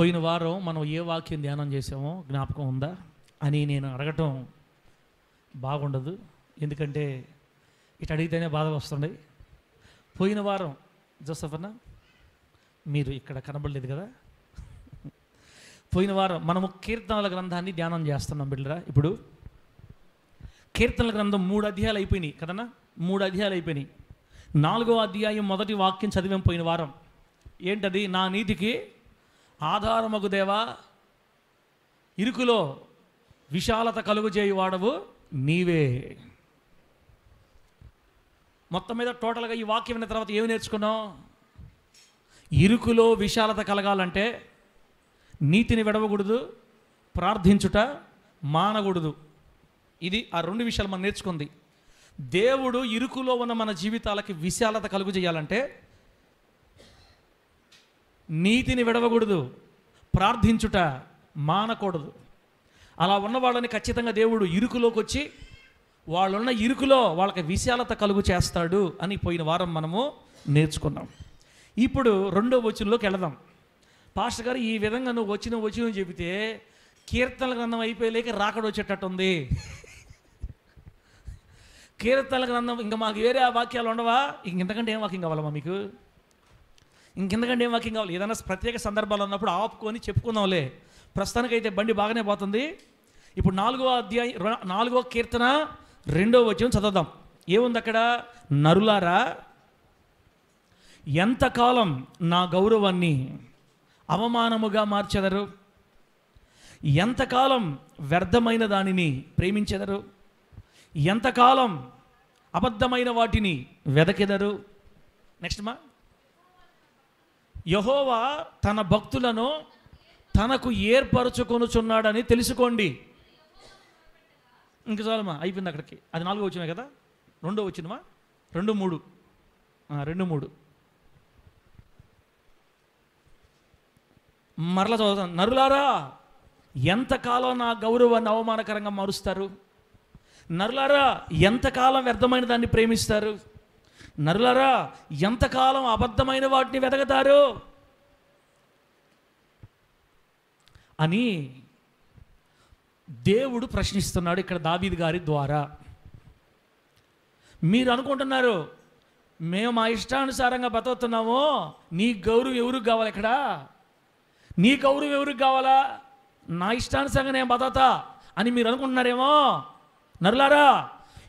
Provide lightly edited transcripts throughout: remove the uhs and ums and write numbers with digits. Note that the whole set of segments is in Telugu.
పోయిన వారం మనం ఏ వాక్యం ధ్యానం చేసామో జ్ఞాపకం ఉందా అని నేను అడగటం బాగుండదు, ఎందుకంటే ఇటు అడిగితేనే బాధ వస్తుంది. పోయిన వారం జోసఫ్ అన్న మీరు ఇక్కడ కనబడలేదు కదా, పోయిన వారం మనము కీర్తనల గ్రంథాన్ని ధ్యానం చేస్తున్నాం బిడ్డరా. ఇప్పుడు కీర్తనల గ్రంథం 3 అధ్యాయాలు అయిపోయినాయి కదన్నా, 3 అధ్యాయాలు అయిపోయినాయి. 4వ అధ్యాయం మొదటి వాక్యం చదివాం పోయిన వారం. ఏంటది? నా నీతికి ఆధారమగు దేవా, ఇరుకులో విశాలత కలుగు చేయువాడవు నీవే. మొత్తం మీద టోటల్గా ఈ వాక్యం విన్న తర్వాత ఏమి నేర్చుకున్నాం? ఇరుకులో విశాలత కలగాలంటే నీతిని విడవకూడదు, ప్రార్థించుట మానకూడదు. ఇది ఆ 2 విషయాలు మనం నేర్చుకుంది. దేవుడు ఇరుకులో ఉన్న మన జీవితాలకి విశాలత కలుగు చేయాలంటే నీతిని విడవకూడదు, ప్రార్థించుట మానకూడదు. అలా ఉన్న వాళ్ళని ఖచ్చితంగా దేవుడు ఇరుకులోకి వచ్చి వాళ్ళున్న ఇరుకులో వాళ్ళకి విశాలత కలుగు చేస్తాడు అని పోయిన వారం మనము నేర్చుకున్నాం. ఇప్పుడు 2వ వచనంలోకి వెళదాం. పాస్టర్ గారు ఈ విధంగా నువ్వు వచ్చిన చెబితే కీర్తనల గ్రంథం అయిపోయలేక రాకడ వచ్చేటట్టు ఉంది. కీర్తనల గ్రంథం ఇంకా మాకు వేరే ఆ వాక్యాలు ఉండవా? ఇంకెంతకంటే ఏం వాక్యం కావాలమ్మా మీకు? ఇంకెంతకంటే ఏం వాక్యం కావాలి? ఏదైనా ప్రత్యేక సందర్భాలు ఉన్నప్పుడు ఆపుకొని చెప్పుకుందాంలే. ప్రస్తుతానికైతే బండి బాగానే పోతుంది. ఇప్పుడు 4వ కీర్తన 2వ వచనం చదువుదాం. ఏముంది అక్కడ? నరులారా, ఎంతకాలం నా గౌరవాన్ని అవమానముగా మార్చెదరు, ఎంతకాలం వ్యర్థమైన దానిని ప్రేమించెదరు, ఎంతకాలం అబద్ధమైన వాటిని వెదకెదరు. నెక్స్ట్ మా, యెహోవా తన భక్తులను తనకు ఏర్పరచుకొనుచున్నాడని తెలుసుకోండి. ఇంక చాలమ్మా, అయిపోయింది అక్కడికి. అది 4వ వచనమే కదా, 2వ వచనమా? 2:3 2:3 మరలా చదువుతాను. నరులారా, ఎంతకాలం నా గౌరవాన్ని అవమానకరంగా మారుస్తారు, నరులారా ఎంతకాలం వ్యర్థమైన దాన్ని ప్రేమిస్తారు, నరులారా ఎంతకాలం అబద్ధమైన వాటిని వెతకతారు అని దేవుడు ప్రశ్నిస్తున్నాడు ఇక్కడ దావీదు గారి ద్వారా. మీరు అనుకుంటున్నారు మేము మా ఇష్టానుసారంగా బతుకుతున్నాము, నీ గౌరవం ఎవరికి కావాలి? ఇక్కడ నీ గౌరవం ఎవరికి కావాలా? నా ఇష్టానుసారంగా నేను బతుకుతా అని మీరు అనుకుంటున్నారేమో. నరులారా,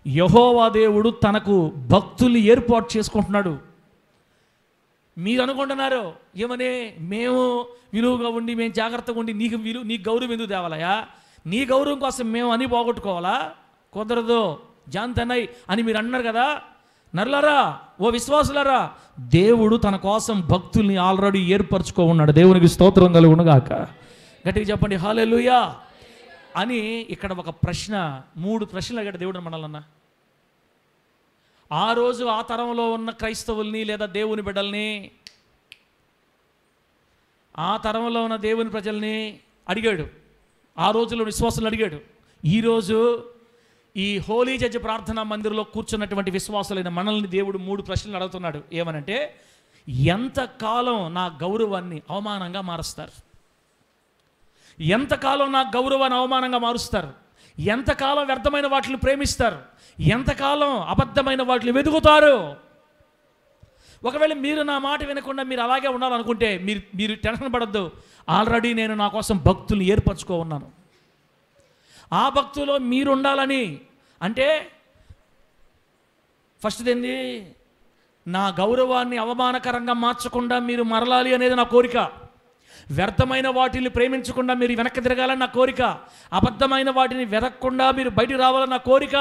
యెహోవా దేవుడు తనకు భక్తుల్ని ఏర్పాటు చేసుకుంటున్నాడు. మీరు అనుకుంటున్నారు ఏమని? మేము విలువగా ఉండి, మేము జాగ్రత్తగా ఉండి నీకు గౌరవం ఎందుకు తేవాలయా? నీ గౌరవం కోసం మేము అని పోగొట్టుకోవాలా? కుదరదు, జాంతనై అని మీరు అన్నారు కదా. నరులారా, ఓ విశ్వాసులారా, దేవుడు తన కోసం భక్తుల్ని ఆల్రెడీ ఏర్పరచుకో ఉన్నాడు. దేవునికి స్తోత్రం కలుగునుగాక. గట్టిగా చెప్పండి హల్లెలూయా అని. ఇక్కడ ఒక ప్రశ్న, 3 ప్రశ్నలు అడిగాడు దేవుడు మనల్ని. ఆ రోజు ఆ తరంలో ఉన్న క్రైస్తవుల్ని లేదా దేవుని బిడ్డల్ని, ఆ తరంలో ఉన్న దేవుని ప్రజల్ని అడిగాడు. ఆ రోజుల్లో విశ్వాసులను అడిగాడు. ఈరోజు ఈ హోలీ జడ్జి ప్రార్థనా మందిరంలో కూర్చున్నటువంటి విశ్వాసులైన మనల్ని దేవుడు 3 ప్రశ్నలు అడుగుతున్నాడు. ఏమనంటే, ఎంతకాలం నా గౌరవాన్ని అవమానంగా మారుస్తారు, ఎంతకాలం నా గౌరవాన్ని అవమానంగా మారుస్తారు, ఎంతకాలం వ్యర్థమైన వాటిని ప్రేమిస్తారు, ఎంతకాలం అబద్ధమైన వాటిని వెతుకుతారు. ఒకవేళ మీరు నా మాట వినకుండా మీరు అలాగే ఉండాలనుకుంటే మీరు టెన్షన్ పడద్దు. ఆల్రెడీ నేను నా కోసం భక్తుల్ని ఏర్పరచుకో ఉన్నాను. ఆ భక్తులో మీరు ఉండాలని అంటే ఫస్ట్ ఏంది? నా గౌరవాన్ని అవమానకరంగా మార్చకుండా మీరు మరలాలి అనేది నా కోరిక. వ్యర్థమైన వాటిని ప్రేమించకుండా మీరు వెనక్కి తిరగాలని నా కోరిక. అబద్ధమైన వాటిని వెతకకుండా మీరు బయటికి రావాలని నా కోరిక.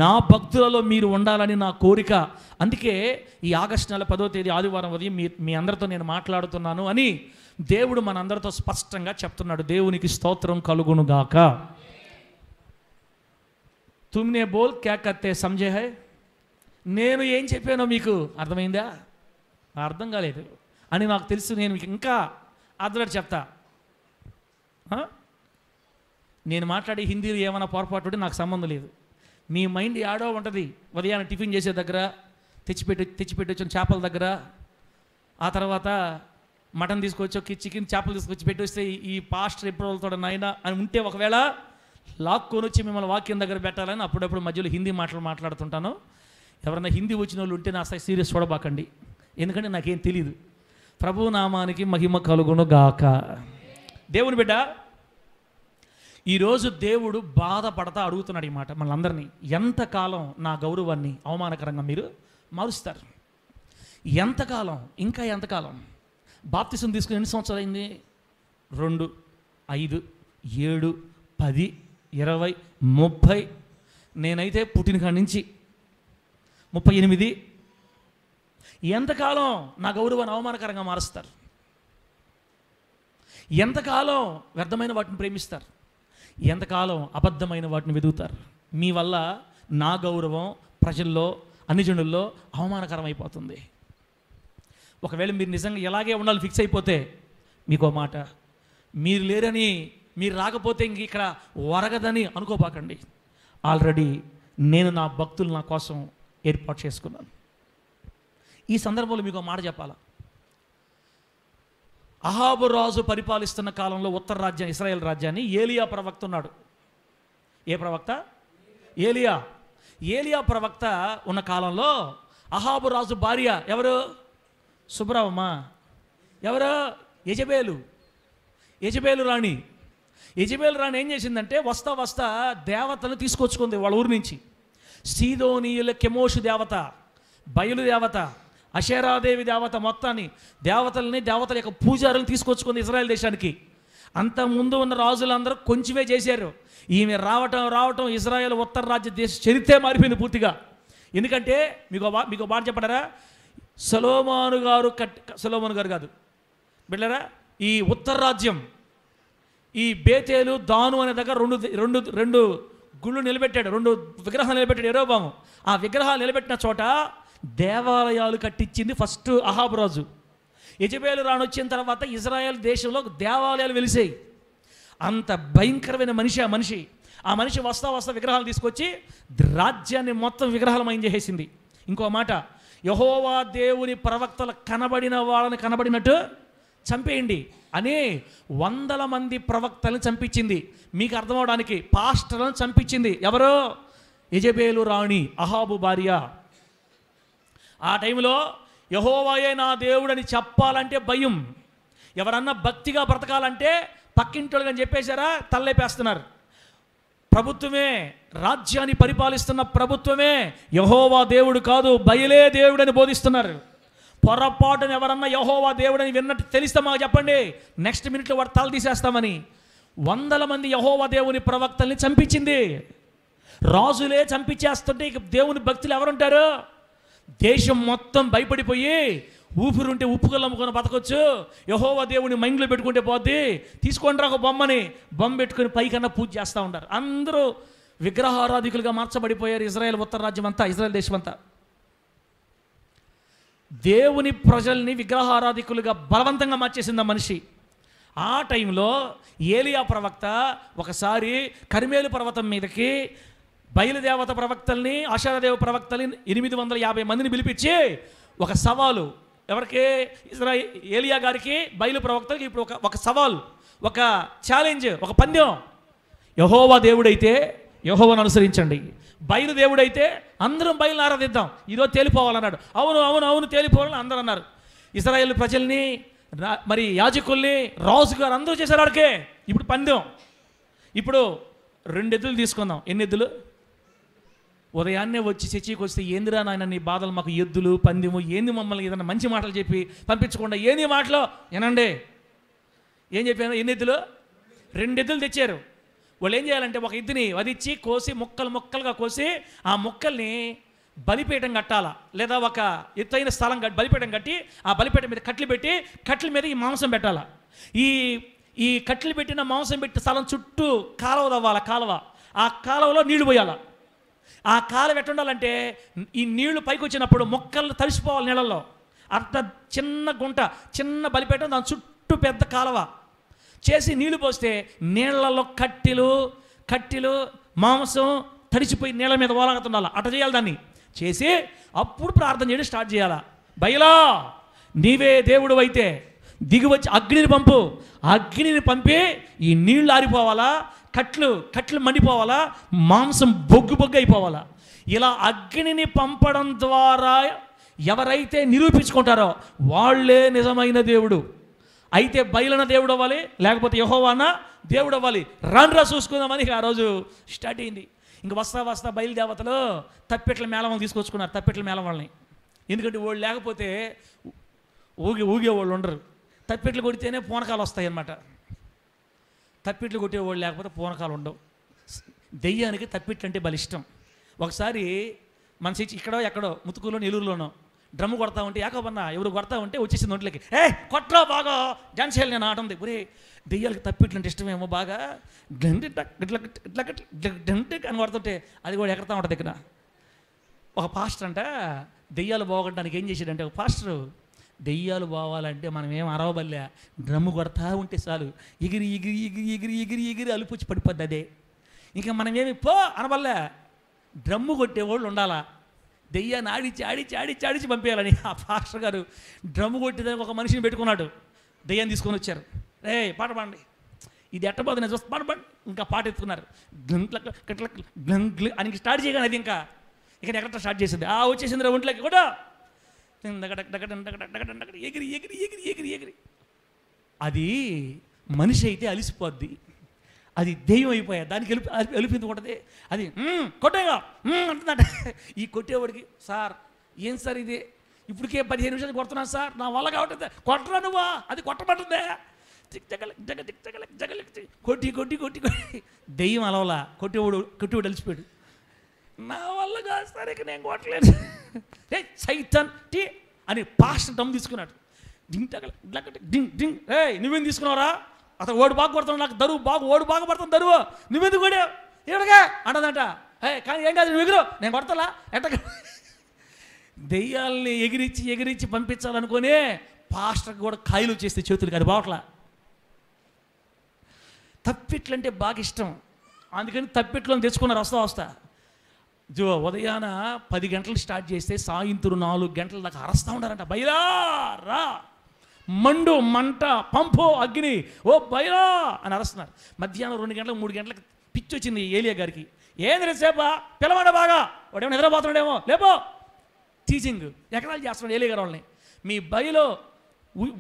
నా భక్తులలో మీరు ఉండాలని నా కోరిక. అందుకే ఈ ఆగస్టు నెల 10వ తేదీ ఆదివారం ఉదయం మీ అందరితో నేను మాట్లాడుతున్నాను అని దేవుడు మనందరితో స్పష్టంగా చెప్తున్నాడు. దేవునికి స్తోత్రం కలుగునుగాక. తుమ్నే బోల్ క్యా కర్తే సమझे హై. నేను ఏం చెప్పానో మీకు అర్థమైందా? అర్థం కాలేదు అని నాకు తెలుసు. నేను మీకు ఇంకా అర్థం చెప్తా. నేను మాట్లాడే హిందీలో ఏమైనా పొరపాటు ఉంటే నాకు సంబంధం లేదు. మీ మైండ్ యాడో ఉంటుంది. ఉదయాన్నే టిఫిన్ చేసే దగ్గర, తెచ్చిపెట్టి వచ్చిన చేపల దగ్గర, ఆ తర్వాత మటన్ తీసుకొచ్చి చికెన్ చేపలు తీసుకొచ్చి పెట్టేస్తే ఈ పాస్టర్ ఎప్పుడు వెళ్తాడు నాయన అని ఉంటే ఒకవేళ లాక్కొని వచ్చి మిమ్మల్ని వాక్యం దగ్గర పెట్టాలని అప్పుడప్పుడు మధ్యలో హిందీ మాట్లాడుతుంటాను. ఎవరైనా హిందీ వచ్చిన వాళ్ళు ఉంటే నా సీరియస్ చూడబాకండి, ఎందుకంటే నాకేం తెలియదు. ప్రభు నామానికి మహిమ కలుగును గాక. దేవుని బిడ్డ, ఈరోజు దేవుడు బాధపడతా అడుగుతున్నాడు ఈ మాట మనందరినీ, ఎంతకాలం నా గౌరవాన్ని అవమానకరంగా మీరు మారుస్తారు? ఎంతకాలం, ఇంకా ఎంతకాలం? బాప్తిసం తీసుకుని ఎన్ని సంవత్సరాలు అయింది? 2, 5, 7, 10, 20, 30. నేనైతే పుట్టిన కాడి నుంచి 38. ఎంతకాలం నా గౌరవాన్ని అవమానకరంగా మారుస్తారు? ఎంతకాలం వ్యర్థమైన వాటిని ప్రేమిస్తారు? ఎంతకాలం అబద్ధమైన వాటిని వెతుకుతారు? మీ వల్ల నా గౌరవం ప్రజల్లో, అన్ని జనుల్లో అవమానకరం అయిపోతుంది. ఒకవేళ మీరు నిజంగా ఎలాగే ఉండాలి ఫిక్స్ అయిపోతే, మీకో మాట, మీరు లేరని, మీరు రాకపోతే ఇంక ఇక్కడ వరగదని అనుకోపాకండి. ఆల్రెడీ నేను నా భక్తులు నా కోసం ఏర్పాటు చేసుకున్నాను. ఈ సందర్భంలో మీకు మాట చెప్పాలా. అహాబు రాజు పరిపాలిస్తున్న కాలంలో ఉత్తర రాజ్యం, ఇశ్రాయేల్ రాజ్యాన్ని ఏలియా ప్రవక్త ఉన్నాడు. ఏ ప్రవక్త? ఏలియా ప్రవక్త ఉన్న కాలంలో అహాబు రాజు భార్య ఎవరు? సుబ్రహ్మ. ఎవరు? యజబేలు రాణి. యజబేలు రాణి ఏం చేసిందంటే వస్తా దేవతను తీసుకొచ్చుకుంది వాళ్ళ ఊరి నుంచి. సీదోనీయుల కెమోషు దేవత, బయలు దేవత, అషేరాదేవి దేవత, మొత్తాన్ని దేవతల యొక్క పూజారులను తీసుకొచ్చుకుంది ఇజ్రాయెల్ దేశానికి. అంతకుముందు ఉన్న రాజులందరూ కొంచెమే చేశారు. ఈమె రావటం ఇజ్రాయెల్ ఉత్తర రాజ్య దేశ చరిత్రే మారిపోయింది పూర్తిగా. ఎందుకంటే మీకు మాట చెప్పడారా, సొలొమోను గారు కాదు బిడ్డరా, ఈ ఉత్తర రాజ్యం, ఈ బేతేలు, దాను అనే దగ్గర రెండు గుళ్ళు నిలబెట్టాడు, 2 విగ్రహాలు నిలబెట్టాడు యెరోబాము. ఆ విగ్రహాలు నిలబెట్టిన చోట దేవాలయాలు కట్టించింది ఫస్ట్ అహాబు రాజు. యెజబేలు రాణి వచ్చిన తర్వాత ఇజ్రాయెల్ దేశంలో దేవాలయాలు వెలిసాయి. అంత భయంకరమైన ఆ మనిషి వస్తా విగ్రహాలు తీసుకొచ్చి రాజ్యాన్ని మొత్తం విగ్రహాలమయం చేసేసింది. ఇంకో మాట, యెహోవా దేవుని ప్రవక్తలు కనబడిన వాళ్ళని కనబడినట్టు చంపేయండి అని 100 మంది ప్రవక్తలను చంపించింది. మీకు అర్థమవడానికి పాస్టర్లను చంపించింది. ఎవరో? యెజబేలు రాణి, అహాబు భార్య. ఆ టైంలో యెహోవాయే నా దేవుడని చెప్పాలంటే భయం. ఎవరన్నా భక్తిగా బ్రతకాలంటే పక్కింటోళ్ళని చెప్పేశారా, తలలేపేస్తున్నారు. ప్రభుత్వమే, రాజ్యాన్ని పరిపాలిస్తున్న ప్రభుత్వమే యెహోవా దేవుడు కాదు, బయలే దేవుడని బోధిస్తున్నారు. పొరపాటున ఎవరన్నా యెహోవా దేవుడని విన్నట్టు తెలిస్తే మాకు చెప్పండి, నెక్స్ట్ మినిట్లో వాడు తల తీసేస్తామని. 100 మంది యెహోవా దేవుని ప్రవక్తల్ని చంపించింది. రాజులే చంపించేస్తుంటే ఇక దేవుని భక్తులు ఎవరుంటారు? దేశం మొత్తం భయపడిపోయి ఊపిరుంటే ఉప్పుకలు అమ్ముకొని బతకొచ్చు, యెహోవా దేవుని మైండ్లో పెట్టుకుంటే పోద్ది, తీసుకోండి రా ఒక బొమ్మ పెట్టుకుని పైకన్నా పూజ చేస్తూ ఉంటారు. అందరూ విగ్రహారాధికులుగా మార్చబడిపోయారు ఇజ్రాయెల్ ఉత్తర రాజ్యం అంతా, ఇజ్రాయెల్ దేశం అంతా. దేవుని ప్రజల్ని విగ్రహారాధికులుగా బలవంతంగా మార్చేసింది ఆ మనిషి. ఆ టైంలో ఏలియా ప్రవక్త ఒకసారి కర్మేలు పర్వతం మీదకి బయలుదేవత ప్రవక్తల్ని, ఆషారదేవ ప్రవక్తల్ని 850 మందిని పిలిపించి ఒక సవాలు, ఎవరికి? ఏలియా గారికి, బయలు ప్రవక్తలకి ఇప్పుడు ఒక సవాల్, ఒక ఛాలెంజ్, ఒక పందెం. యెహోవా దేవుడైతే యెహోవాను అనుసరించండి, బయలుదేవుడైతే అందరం బయలుని ఆరాధిద్దాం, ఈరోజు తేలిపోవాలన్నాడు. అవును తేలిపోవాలని అందరూ అన్నారు. ఇశ్రాయేలు ప్రజల్ని, మరి యాజకుల్ని, రాజుగారు అందరూ చేశారు ఆడికే. ఇప్పుడు పందెం. ఇప్పుడు 2 ఎద్దులు తీసుకుందాం. ఎన్ని ఎద్దులు? ఉదయాన్నే వచ్చి చర్చికి వస్తే, ఏందిరా నాయన నీ బాధలు, మాకు ఎద్దులు పందెము ఏంది, మమ్మల్ని ఏదైనా మంచి మాటలు చెప్పి పంపించకుండా ఏంది మాటలు వినండి. ఏం చెప్పాను? ఎన్ని ఎద్దులు? 2 ఎద్దులు తెచ్చారు. వాళ్ళు ఏం చేయాలంటే ఒక ఎద్దుని వధించి కోసి ముక్కలుగా కోసి ఆ ముక్కల్ని బలిపీఠం కట్టాలా, లేదా ఒక ఎత్తైన స్థలం బలిపీఠం కట్టి ఆ బలిపీఠం మీద కట్లు పెట్టి, కట్ల మీద ఈ మాంసం పెట్టాలా. ఈ కట్లు పెట్టిన మాంసం పెట్టి స్థలం చుట్టూ కాలువ తవ్వాలి. ఆ కాలువలో నీళ్లు పోయాలా. ఆ కాలువ ఎట్టుండాలంటే ఈ నీళ్లు పైకి వచ్చినప్పుడు మొక్కలు తడిసిపోవాలి నీళ్ళల్లో. అంత చిన్న గుంట, చిన్న బలిపీఠం, దాని చుట్టూ పెద్ద కాలువ చేసి నీళ్లు పోస్తే నీళ్లలో కట్టెలు మాంసం తడిచిపోయి నీళ్ళ మీద ఓలాగుతుండాలి. అట చేయాలి. దాన్ని చేసి అప్పుడు ప్రార్థన చేయడం స్టార్ట్ చేయాలా. బయలా నీవే దేవుడు అయితే దిగివచ్చి అగ్నిని పంపు, అగ్నిని పంపి ఈ నీళ్లు ఆరిపోవాలా, కట్లు మండిపోవాలా, మాంసం బొగ్గు అయిపోవాలా. ఇలా అగ్నిని పంపడం ద్వారా ఎవరైతే నిరూపించుకుంటారో వాళ్ళే నిజమైన దేవుడు. అయితే బయలున దేవుడు అవ్వాలి, లేకపోతే యెహోవాన దేవుడు అవ్వాలి. రండ్రా చూసుకుందామని ఆ రోజు స్టార్ట్ అయింది. ఇంక వస్తా బయలుదేవతలు తప్పెట్ల మేళం తీసుకొచ్చుకున్నారు, తప్పెట్ల మేళం వాళ్ళని. ఎందుకంటే వాళ్ళు లేకపోతే ఊగేవాళ్ళు ఉండరు. తప్పెట్లు కొడితేనే పూనకాలు వస్తాయి అన్నమాట. తప్పెట్లు కొట్టేవాళ్ళు లేకపోతే పూనకాలు ఉండవు. దెయ్యానికి తప్పెట్లు అంటే బలిష్టం. ఒకసారి మన చర్చి ఎక్కడో ముతుకులో నెల్లూరులోనో డ్రమ్ము కొడతా ఉంటే యాకోబన్న ఎవరు కొడతా ఉంటే వచ్చేసింది ఒంట్లోకి. కొట్రా బాగా డ్యాన్స్ చేయాలి నేను ఆట ఉంది. ఒరే దెయ్యాలకి తప్పిట్లు అంటే ఇష్టమేమో బాగా అని కొడుతుంటే అది కూడా ఎక్కడతా ఉంటుంది. ఇక్కడ ఒక పాస్టర్ అంట దెయ్యాలు బాగొట్టడానికి ఏం చేశాడంటే, ఒక పాస్టరు దెయ్యాలు పోవాలంటే మనం ఏం అరవబల్లే, డ్రమ్ము కొడతా ఉంటే చాలు ఎగిరి అలుపుచ్చి పడిపోద్ది అదే. ఇంకా మనం ఏమి అనబల్లే, డ్రమ్ము కొట్టేవాళ్ళు ఉండాలా, దెయ్యాన్ని ఆడిచి పంపేయాలని. ఆ పాస్టర్ గారు డ్రమ్ము కొట్టేదానికి ఒక మనిషిని పెట్టుకున్నాడు. దెయ్యాన్ని తీసుకొని వచ్చారు. పాట పాడండి, ఇది ఎట్టబోదు నేను చూస్తే పాట ఇంకా పాట ఎత్తుకున్నారు. అని స్టార్ట్ చేయగానే అది ఇంకా ఇక్కడ ఎక్కడ స్టార్ట్ చేసింది. వచ్చేసింది రా ఒంట్లోకి కూడా ఎగిరి. అది మనిషి అయితే అలిసిపోద్ది, అది దెయ్యం అయిపోయాయి. దానికి ఎలిపించకూడదు. అది కొట్టేగా అంటుందంట. ఈ కొట్టేవాడికి, సార్ ఏం సార్ ఇది, ఇప్పటికే 15 నిమిషాలు కొడుతున్నాను సార్, నా వల్ల కావట్లేదు. కొట్టరా నువ్వా, అది కొట్టబట్టుందే. కొట్టి దెయ్యం అలవలా, కొట్టేవాడు అలిసిపోయాడు. నా వల్ల కాదు సార్, ఇక నేను కొట్టలేదు. సైతాన్ టీ అని పాస్టర్ దమ్ తీసుకున్నాడు. నువ్వేం తీసుకున్నావురా, అతను ఓడి బాగా కొడుతున్నావు, నాకు దరువు ఓడి బాగా పడుతుంది దరువు, నువ్వెందుకు కూడా ఏడగా అంటదంట. కానీ ఏం కాదు, నువ్వు ఎగురు, నేను కొడతలా ఎట్ట. దెయ్యాలని ఎగిరించి పంపించాలనుకునే పాస్టర్కి కూడా కాయలు వచ్చేస్తే చేతులు కాదు బావట్లా. తప్పిట్లంటే బాగా ఇష్టం, అందుకని తప్పిట్లను తెచ్చుకున్నారు. వస్తా ఉదయాన 10 గంటలకు స్టార్ట్ చేస్తే సాయంత్రం 4 గంటల దాకా అరస్తూ ఉంటారంట. బయలా రా, మండు మంట పంపు అగ్ని, ఓ బయలా అని అరుస్తున్నారు. మధ్యాహ్నం 2 గంటలకు 3 గంటలకు పిచ్చి వచ్చింది ఏలియా గారికి. ఏంది రేసేపా పిలవండి బాగా, వాడేమో నిద్రపోతున్నాడేమో, లేపో టీచింగ్ ఎకరాలు చేస్తున్నాడు ఏలియా గారు వాళ్ళని. మీ బయలో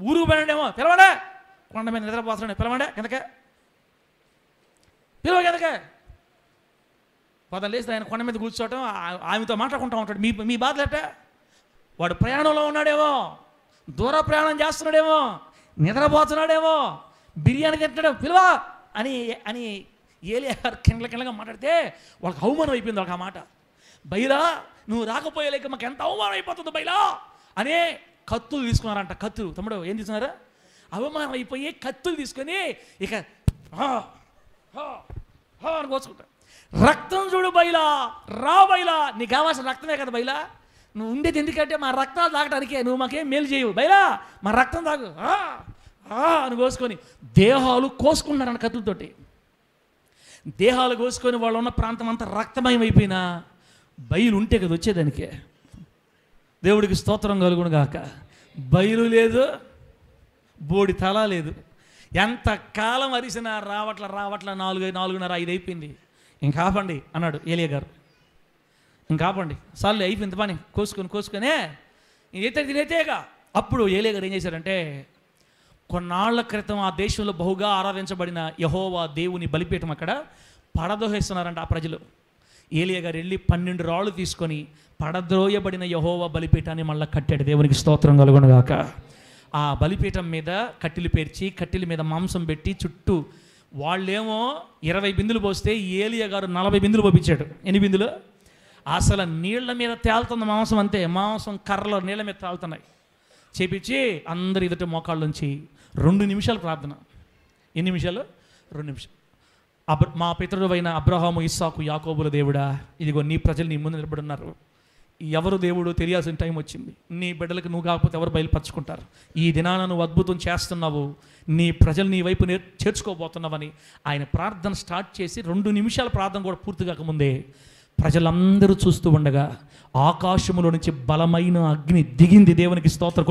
ఊరుకు పోయినాడేమో, పిలవండే, కొండ మీద నిద్రపోతున్నాడు, పిలవండే కిందకే, కిందకే. పొద్దున లేసి ఆయన కొండ మీద కూర్చోవటం, ఆమెతో మాట్లాడుకుంటూ ఉంటాడు. మీ బాధలేట, వాడు ప్రయాణంలో ఉన్నాడేమో, దూర ప్రయాణం చేస్తున్నాడేమో, నిద్రపోతున్నాడేమో, బిర్యానీ తింటాడు, పిలువా అని ఏలియా గారు కిందగా మాట్లాడితే వాళ్ళకి అవమానం అయిపోయింది. వాళ్ళకి ఆ మాట, బైలా నువ్వు రాకపోయేలేక మాకు ఎంత అవమానం అయిపోతుంది బైలా అనే కత్తులు తీసుకున్నారంట. కత్తులు తమ్ముడు ఏం తీసుకున్నారా, అవమానం అయిపోయి కత్తులు తీసుకొని ఇక అని కోసుకుంటా. రక్తం చూడు బైలా, రా బైలా, నీకు కావాల్సిన రక్తమే కదా బైలా, నువ్వు ఉండేది ఎందుకంటే మా రక్తాలు తాగటానికే, నువ్వు మాకేం మేలు చేయవు బైలా, మా రక్తం తాగు అని కోసుకొని దేహాలు కోసుకున్నారన్న కత్తులతోటి. దేహాలు కోసుకొని వాళ్ళు ఉన్న ప్రాంతం అంతా రక్తమయం అయిపోయినా బయలు ఉంటే కదా వచ్చేదానికే. దేవుడికి స్తోత్రం కలుగును గాక. బయలు లేదు, బోడి తల లేదు. ఎంత కాలం అరిసినా రావట్ల 4:30 5 అయిపోయింది. ఇంకా ఆపండి అన్నాడు ఏలియా గారు. ఇంకా ఆపండి, సార్లు అయిపోయింది పని, కోసుకొనే తినేతేగా. అప్పుడు ఏలియా గారు ఏం చేశారంటే, కొన్నాళ్ల క్రితం ఆ దేశంలో బహుగా ఆరాధించబడిన యెహోవా దేవుని బలిపీఠం అక్కడ పడదోహేస్తున్నారంట ఆ ప్రజలు. ఏలియా గారు వెళ్ళి 12 రాళ్ళు తీసుకొని పడద్రోయబడిన యెహోవా బలిపీఠాన్ని మళ్ళీ కట్టాడు. దేవునికి స్తోత్రం కలుగును గాక. ఆ బలిపీఠం మీద కట్టెలు పేర్చి, కట్టెల మీద మాంసం పెట్టి చుట్టూ, వాళ్ళేమో 20 బిందులు పోస్తే ఏలియా గారు 40 బిందులు పంపించాడు. ఎన్ని బిందులు? అసలు నీళ్ల మీద తేలుతున్న మాంసం, అంతే మాంసం కర్రలో నీళ్ళ మీద తేలుతున్నాయి. చేపించి అందరు ఎదుట మోకాళ్ళ నుంచి 2 నిమిషాలు ప్రార్థన. ఎన్ని నిమిషాలు? 2 నిమిషాలు. మా పితరుడు అయిన అబ్రహాము, ఇస్సాకు, యాకోబుల దేవుడా, ఇదిగో నీ ప్రజలు నీ ముందు నిలబడి ఉన్నారు. ఎవరు దేవుడు తెలియాల్సిన టైం వచ్చింది. నీ బిడ్డలకు నువ్వు కాకపోతే ఎవరు బయలుపరుచుకుంటారు? ఈ దినాన నువ్వు అద్భుతం చేస్తున్నావు, నీ ప్రజలు నీ వైపు చేర్చుకోబోతున్నావని ఆయన ప్రార్థన స్టార్ట్ చేసి 2 నిమిషాల ప్రార్థన కూడా పూర్తి కాకముందే ప్రజలందరూ చూస్తూ ఉండగా ఆకాశములో నుంచి బలమైన అగ్ని దిగింది. దేవునికి స్తోత్రం.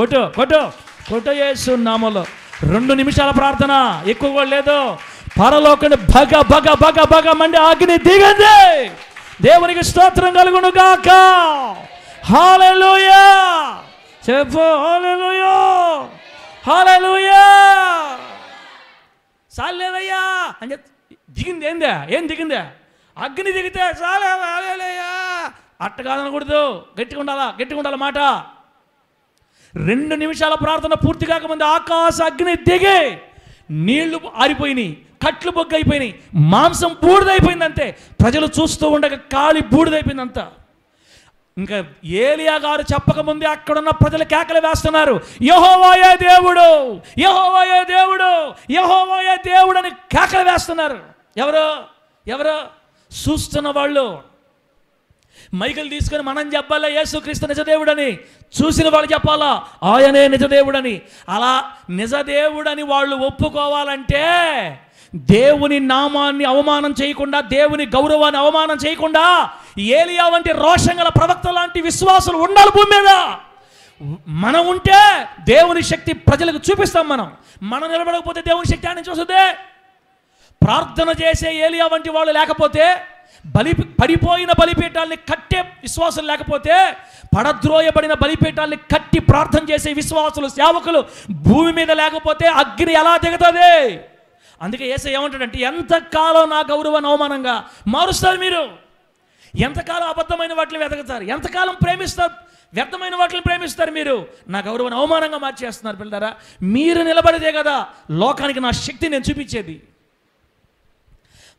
కొట్టు యేసు నామములో 2 నిమిషాల ప్రార్థన, ఎక్కువ కూడా లేదు. పరలోకంలో భగ భగ భగ భగ మండి అగ్ని దిగింది. దేవునికి స్తోత్రం కలుగును గాక. హల్లెలూయా చెప్పు. హల్లెలూయా హల్లెలూయా. చాలేదయ్యా అని చెప్ దిగింది. ఏం దిగిందా? అగ్ని దిగితే చాలే. హల్లెలూయా అట్ట కాదనకూడదు, గట్టిగా ఉండాలా మాట. 2 నిమిషాల ప్రార్థన పూర్తి కాకముందు ఆకాశ అగ్ని దిగి నీళ్లు ఆరిపోయినాయి, కట్లు బొగ్గు అయిపోయినాయి, మాంసం బూడిదైపోయింది. అంతే. ప్రజలు చూస్తూ ఉండగా కాలి బూడిదైపోయింది అంతా. ఇంకా ఏలియా గారు చెప్పకముందే అక్కడున్న ప్రజలు కేకలు వేస్తున్నారు, యెహోవాయే దేవుడు, యెహోవాయే దేవుడు, యెహోవాయే దేవుడు అని కేకలు వేస్తున్నారు. ఎవరు చూస్తున్న వాళ్ళు. మైకులు తీసుకొని మనం చెప్పాలా యేసుక్రీస్తు నిజదేవుడని, చూసిన వాళ్ళు చెప్పాలా ఆయనే నిజదేవుడని. అలా నిజదేవుడని వాళ్ళు ఒప్పుకోవాలంటే దేవుని నామాన్ని అవమానం చేయకుండా, దేవుని గౌరవాన్ని అవమానం చేయకుండా ఏలియా వంటి రోషం గల ప్రవక్త లాంటి విశ్వాసులు ఉండాలి భూమి మీద. మనం ఉంటే దేవుని శక్తి ప్రజలకు చూపిస్తాం. మనం నిలబడకపోతే దేవుని శక్తి ఆయన చూస్తుంది. ప్రార్థన చేసే ఏలియా వంటి వాళ్ళు లేకపోతే, పడిపోయిన బలిపీఠాలని కట్టే విశ్వాసులు లేకపోతే, పడద్రోయబడిన బలిపీఠాలని కట్టి ప్రార్థన చేసే విశ్వాసులు, సేవకులు భూమి మీద లేకపోతే అగ్ని ఎలా దిగుతుంది? అందుకే యేసయ్య ఏమంటాడంటే, ఎంతకాలం నా గౌరవాన్ని అవమానంగా మారుస్తారు మీరు? ఎంతకాలం అబద్ధమైన వాటిని వెతకుతారు? ఎంతకాలం ప్రేమిస్తారు? వ్యర్థమైన వాటిని ప్రేమిస్తారు మీరు? నా గౌరవాన్ని అవమానంగా మార్చేస్తున్నారు. పిల్లరా, మీరు నిలబడితే కదా లోకానికి నా శక్తి నేను చూపించేది.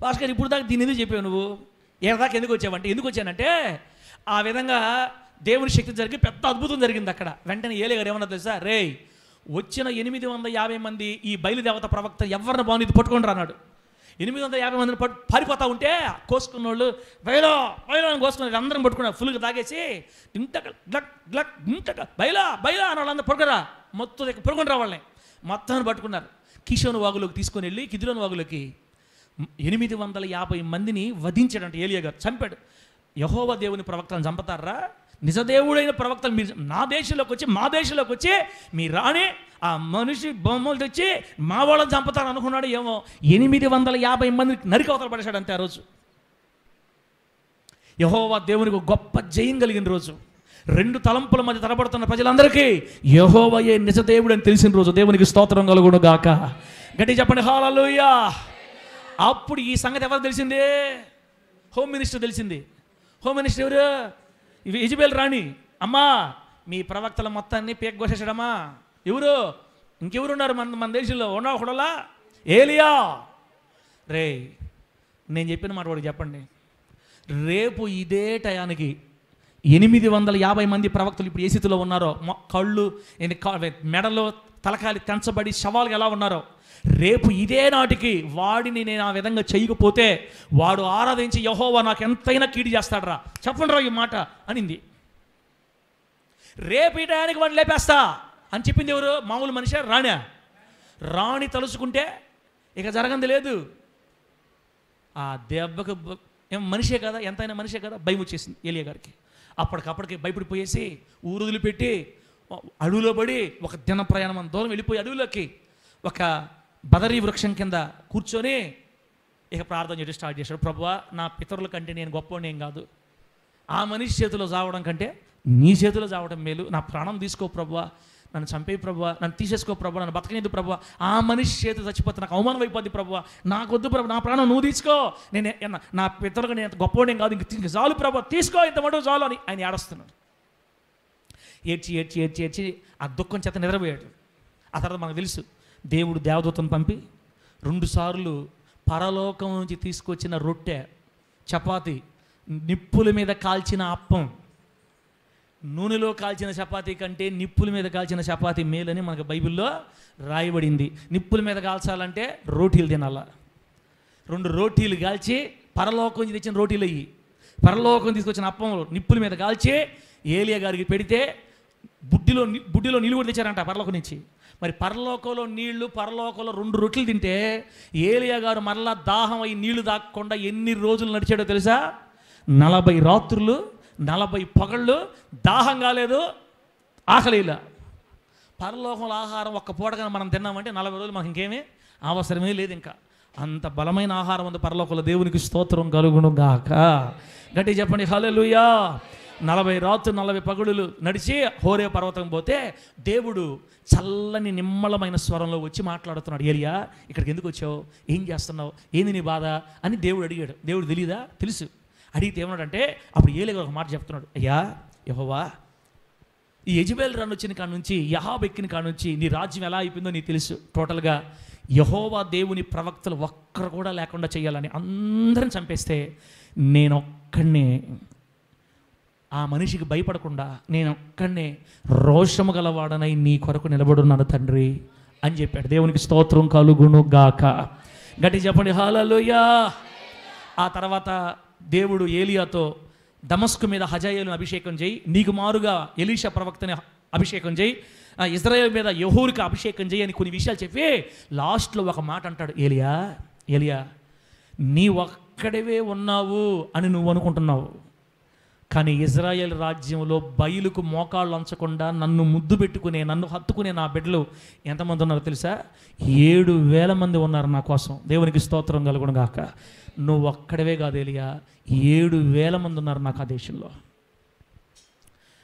భాస్కర్, ఇప్పుడు దాకా దీన్ని ఎందుకు చెప్పావు నువ్వు? ఏదాకా ఎందుకు వచ్చావంటే, ఎందుకు వచ్చానంటే ఆ విధంగా దేవుని శక్తి జరిగి పెద్ద అద్భుతం జరిగింది అక్కడ. వెంటనే ఏలియా గారు ఏమన్నా తెలుసా? రే, వచ్చిన 850 మంది ఈ బయలుదేవత ప్రవక్త ఎవరిని బాగుంది ఇది పట్టుకొని అన్నాడు. 850 మందిని పారిపోతా ఉంటే కోసుకున్న వాళ్ళు బయలో అని కోసుకున్నారు. అందరం పట్టుకున్నారు. ఫుల్గా తాగేసి బయలా అని వాళ్ళందరూ పడుకురా, మొత్తం పడుకుని రా వాళ్ళని మొత్తాన్ని పట్టుకున్నారు. కిషోను వాగులోకి తీసుకొని వెళ్ళి కిదిలోని వాగులోకి 850 మందిని వధించాడంట ఏలియా గారు, చంపాడు. యెహోవా దేవుని ప్రవక్తలను చంపుతారా? నిజదేవుడైన ప్రవక్తలు మీరు మా దేశంలోకి వచ్చి మీ రాణి ఆ మనిషి బొమ్మలు తెచ్చి మా వాళ్ళని చంపుతారు అనుకున్నాడు. ఏమో 850 మందిని నరికి అవతల పడేశాడు అంతే. ఆ రోజు యెహోవా దేవునికి గొప్ప జయం కలిగిన రోజు. 2 తలంపుల మధ్య తలపడుతున్న ప్రజలందరికీ యెహోవాయే నిజదేవుడు అని తెలిసిన రోజు. దేవునికి స్తోత్రం కలుగును గాక. గట్టిగా చెప్పండి హల్లెలూయా. అప్పుడు ఈ సంగతి ఎవరు తెలిసింది? హోమ్ మినిస్టర్ తెలిసింది. హోమ్ మినిస్టర్ ఎవరు? ఇజబెల్ రాణి. అమ్మా, మీ ప్రవక్తల మొత్తాన్ని పేకొసేసాడమ్మా. ఎవరు? ఇంకెవరున్నారు మన దేశంలో? ఒకడలా ఏలియా. రే, నేను చెప్పిన మాట వాడికి చెప్పండి. రేపు ఇదే టయానికి 850 మంది ప్రవక్తలు ఇప్పుడు ఏ స్థితిలో ఉన్నారో, కళ్ళు మెడలో తలకాలి తెంచబడి శవాలుగా ఎలా ఉన్నారో, రేపు ఇదే నాటికి వాడిని నేను ఆ విధంగా చేయకపోతే వాడు ఆరాధించి యెహోవా నాకు ఎంతైనా కీడు చేస్తాడరా. చెప్పండి రా ఈ మాట అనింది. రేపు ఈ టయానికి వాడిని లేపేస్తా అని చెప్పింది ఎవరు? మామూలు మనిషి? రాణి తలుచుకుంటే ఇక జరగంది లేదు. ఆ దెబ్బకు ఏం మనిషే కదా, ఎంతైనా మనిషే కదా, భయం వచ్చేసింది ఏలియా గారికి. అప్పటికప్పటికి భయపడిపోయేసి ఊరు వదిలిపెట్టి అడవిలో పడి ఒక దిన ప్రయాణం దూరం వెళ్ళిపోయి అడవిలోకి ఒక బదరీ వృక్షం కింద కూర్చొని ఇక ప్రార్థన చేయడం స్టార్ట్ చేశాడు. ప్రభువా, నా పితరుల కంటే నేను గొప్పవాడిని ఏం కాదు. ఆ మనిషి చేతిలో చావడం కంటే నీ చేతిలో చావడం మేలు. నా ప్రాణం తీసుకో ప్రభువా, నన్ను చంపే ప్రభువా, నన్ను తీసేసుకో ప్రభువా, నన్ను బతకనేదు ప్రభువా. ఆ మనిషి చేతి చచ్చిపోతే నాకు అవమానం అయిపోద్ది ప్రభువా, నాకొద్దు ప్రభు, నా ప్రాణం నువ్వు తీసుకో. నేను నా పితరులకు నేను గొప్పవాడిని కాదు, ఇంక చాలు ప్రభువా, తీసుకో, ఇంత మటుకు చాలు అని ఆయన ఏడుస్తున్నాడు. ఏడ్చి ఏడ్చి ఏడ్చి ఏడ్చి ఆ దుఃఖం చేత నిద్రపోయాడు. ఆ తర్వాత మనకు తెలుసు, దేవుడు దేవదూతను పంపి 2 సార్లు పరలోకం నుంచి తీసుకొచ్చిన రొట్టె, చపాతి, నిప్పుల మీద కాల్చిన అప్పం, నూనెలో కాల్చిన చపాతీ కంటే నిప్పుల మీద కాల్చిన చపాతీ మేలని మనకు బైబిల్లో రాయబడింది. నిప్పుల మీద కాల్చాలంటే రోటీలు తినాల. 2 రోటీలు కాల్చి పరలోకం నుంచి తెచ్చిన రోటీలు అయ్యి, పరలోకం తీసుకొచ్చిన అప్పం నిప్పుల మీద కాల్చి ఏలియా గారికి పెడితే బుడ్డిలో నీళ్ళు కూడా తెచ్చారంట పరలోకం నుంచి. మరి పరలోకంలో నీళ్లు, పరలోకంలో 2 రొట్టెలు తింటే ఏలియా గారు మరలా దాహం అయ్యి నీళ్లు తాగకుండా ఎన్ని రోజులు నడిచాడో తెలుసా? 40 రాత్రులు 40 పగళ్ళు దాహం కాలేదు, ఆకలిలా. పరలోకంలో ఆహారం ఒక్క పూటగా మనం తిన్నామంటే 40 రోజులు మనకి ఇంకేమీ అవసరమే లేదు. ఇంకా అంత బలమైన ఆహారం ఉంది పరలోకంలో. దేవునికి స్తోత్రం కలుగును గాక. గట్టి చెప్పండి హల్లెలూయా. 40 రాత్రులు 40 పగలులు నడిచి హోరే పర్వతం పోతే దేవుడు చల్లని నిమ్మలమైన స్వరంలో వచ్చి మాట్లాడుతున్నాడు. ఏలియా, ఇక్కడికి ఎందుకు వచ్చావు, ఏం చేస్తున్నావు, ఏంది నీ బాధ అని దేవుడు అడిగాడు. దేవుడు తెలియదా? తెలుసు. అడిగితే ఏమన్నాడంటే అప్పుడు ఏలియా ఒక మాట చెప్తున్నాడు. అయ్యా యెహోవా, ఈ యెజబెల్ రన్ వచ్చిన కాడ నుంచి, యహాబ్ ఎక్కిన కాడ నుంచి నీ రాజ్యం ఎలా అయిపోయిందో నీకు తెలుసు. టోటల్గా యెహోవా దేవుని ప్రవక్తలు ఒక్కరు కూడా లేకుండా చేయాలని అందరిని చంపేస్తే నేనొక్కడినే, ఆ మనిషికి భయపడకుండా నేనొక్కడినే రోషము గలవాడనై నీ కొరకు నిలబడున్నాను తండ్రి అని చెప్పాడు. దేవునికి స్తోత్రం కలుగును గాక. గట్టి చెప్పండి హల్లెలూయా. ఆ తర్వాత దేవుడు ఏలియాతో దమస్కు మీద హజాయేలును అభిషేకం చేయి, నీకు మారుగా ఎలీషా ప్రవక్తని అభిషేకం చేయి, ఇజ్రాయేల్ మీద యెహూరుకి అభిషేకం చేయి అని కొన్ని విషయాలు చెప్పి లాస్ట్లో ఒక మాట అంటాడు. ఏలియా, ఏలియా, నీ ఒక్కడివే ఉన్నావు అని నువ్వు అనుకుంటున్నావు, కానీ ఇజ్రాయేల్ రాజ్యంలో బయలుకు మోకాళ్ళు అంచకుండా నన్ను ముద్దు పెట్టుకునే, నన్ను హత్తుకునే నా బిడ్డలు ఎంతమంది ఉన్నారో తెలుసా? 7,000 మంది ఉన్నారు నా కోసం. దేవునికి స్తోత్రం కలుగును గాక. నువ్వు ఒక్కడవే కాదు ఏలియా, 7,000 మంది ఉన్నారు నాకు ఆ దేశంలో.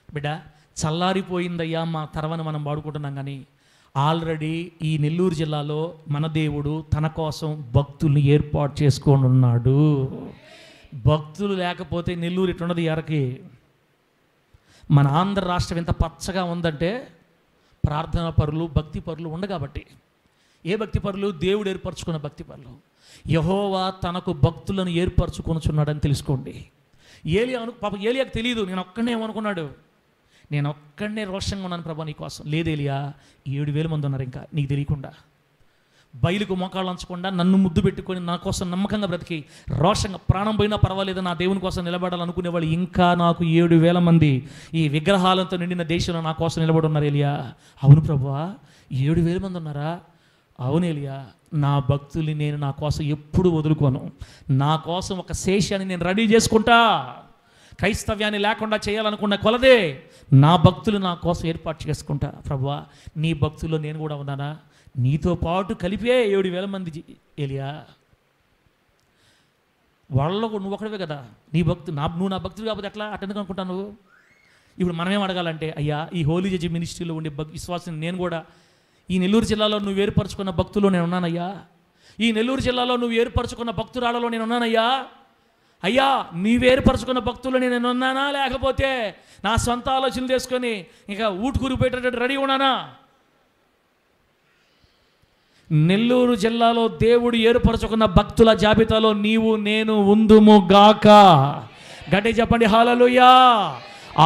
బిడ్డ, చల్లారిపోయిందయ్యా మా తరవని మనం వాడుకుంటున్నాం, కానీ ఆల్రెడీ ఈ నెల్లూరు జిల్లాలో మన దేవుడు తన కోసం భక్తుల్ని ఏర్పాటు చేసుకొని ఉన్నాడు. భక్తులు లేకపోతే నెల్లూరు ఇట్లున్నది ఎరకి. మన ఆంధ్ర రాష్ట్రం ఎంత పచ్చగా ఉందంటే ప్రార్థనా పరులు, భక్తి పరులు ఉండ కాబట్టి. ఏ భక్తి పరులు? దేవుడు ఏర్పరచుకున్న భక్తి పరులు. యెహోవా తనకు భక్తులను ఏర్పరచుకొనుచున్నాడని తెలుసుకోండి. పాప ఏలియాకు తెలియదు. నేను ఒక్కడనే ఏమనుకున్నాడు, నేను ఒక్కడనే రోషంగా ఉన్నాను ప్రభా నీ కోసం. లేదు ఏలియా, 7,000 మంది ఉన్నారు ఇంకా నీకు తెలియకుండా. బయలుకు మోకాళ్ళు అంచకుండా నన్ను ముద్దు పెట్టుకొని నా కోసం నమ్మకంగా బ్రతికి రోషంగా ప్రాణం పోయినా పర్వాలేదు నా దేవుని కోసం నిలబడాలనుకునే వాళ్ళు ఇంకా నాకు 7,000 మంది ఈ విగ్రహాలతో నిండిన దేశంలో నా కోసం నిలబడి ఉన్నారు ఏలియా. అవును ప్రభువా, 7,000 మంది ఉన్నారా? అవును ఏలియా, నా భక్తుల్ని నేను నా కోసం ఎప్పుడు వదులుకోను. నా కోసం ఒక శేషాన్ని నేను రెడీ చేసుకుంటా. క్రైస్తవ్యాన్ని లేకుండా చేయాలనుకున్న కొలదే నా భక్తులు నా కోసం ఏర్పాటు చేసుకుంటా. ప్రభువా, నీ భక్తుల్లో నేను కూడా ఉన్నానా? నీతో పాటు కలిపే 7,000 మంది ఏలియా. వాళ్ళలో నువ్వు ఒకటివే కదా నీ భక్తులు. నువ్వు నా భక్తులు కాకపోతే ఎట్లా అటెందుకు అనుకుంటాను నువ్వు? ఇప్పుడు మనమేం అడగాలంటే, అయ్యా ఈ హోలీ జడ్జి మినిస్ట్రీలో ఉండే విశ్వాసం నేను కూడా ఈ నెల్లూరు జిల్లాలో నువ్వు ఏర్పరచుకున్న భక్తుల్లో నేను ఉన్నానయ్యా. ఈ నెల్లూరు జిల్లాలో నువ్వు ఏర్పరచుకున్న భక్తురాలలో నేను ఉన్నానయ్యా. అయ్యా నీవు ఏర్పరచుకున్న భక్తుల్లో నేను ఉన్నానా, లేకపోతే నా సొంత ఆలోచనలు చేసుకొని ఇంకా ఊటుకూరు పెట్టేటట్టు రెడీ ఉన్నానా? నెల్లూరు జిల్లాలో దేవుడు ఏర్పరచుకున్న భక్తుల జాబితాలో నీవు నేను ఉందుము గాక. గట్టి చెప్పండి హల్లెలూయా.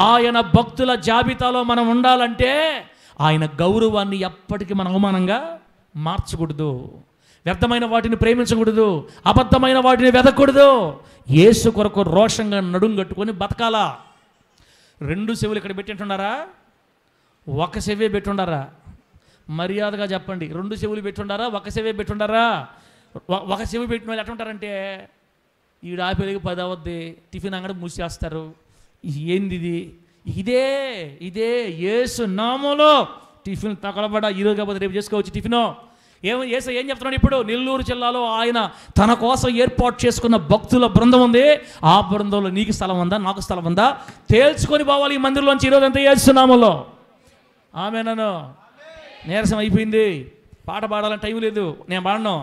ఆయన భక్తుల జాబితాలో మనం ఉండాలంటే ఆయన గౌరవాన్ని ఎప్పటికీ మనం అవమానంగా మార్చకూడదు. వ్యర్థమైన వాటిని ప్రేమించకూడదు, అబద్ధమైన వాటిని వెతకూడదు. యేసు కొరకు రోషంగా నడుం కట్టుకొని బతకాలా. 2 చెవులు ఇక్కడ పెట్టింటున్నారా, ఒక చెవే పెట్టుండారా? మర్యాదగా చెప్పండి, 2 చెవులు పెట్టుండారా, ఒక చెవే పెట్టుండారా? ఒక చెవి పెట్టిన వాళ్ళు ఎట్లుంటారంటే, ఈడు ఆపేదికి 10 అవద్ది, టిఫిన్ అంగడి మూసేస్తారు. ఏంది ఇది? ఇదే యేసు నామములో టిఫిన్ తగలబడ. ఈరోజు కాకపోతే రేపు చేసుకోవచ్చు టిఫిను. యేసు ఏం చెప్తున్నాడు ఇప్పుడు? నెల్లూరు జిల్లాలో ఆయన తన కోసం ఏర్పాటు చేసుకున్న భక్తుల బృందం ఉంది. ఆ బృందంలో నీకు స్థలం ఉందా, నాకు స్థలం ఉందా? తేల్చుకొని పోవాలి ఈ మందిరంలోంచి ఈరోజు అంతా యేసు నామములో. ఆమేనను. నీరసం అయిపోయింది, పాట పాడాలని టైం లేదు, నేను పాడను.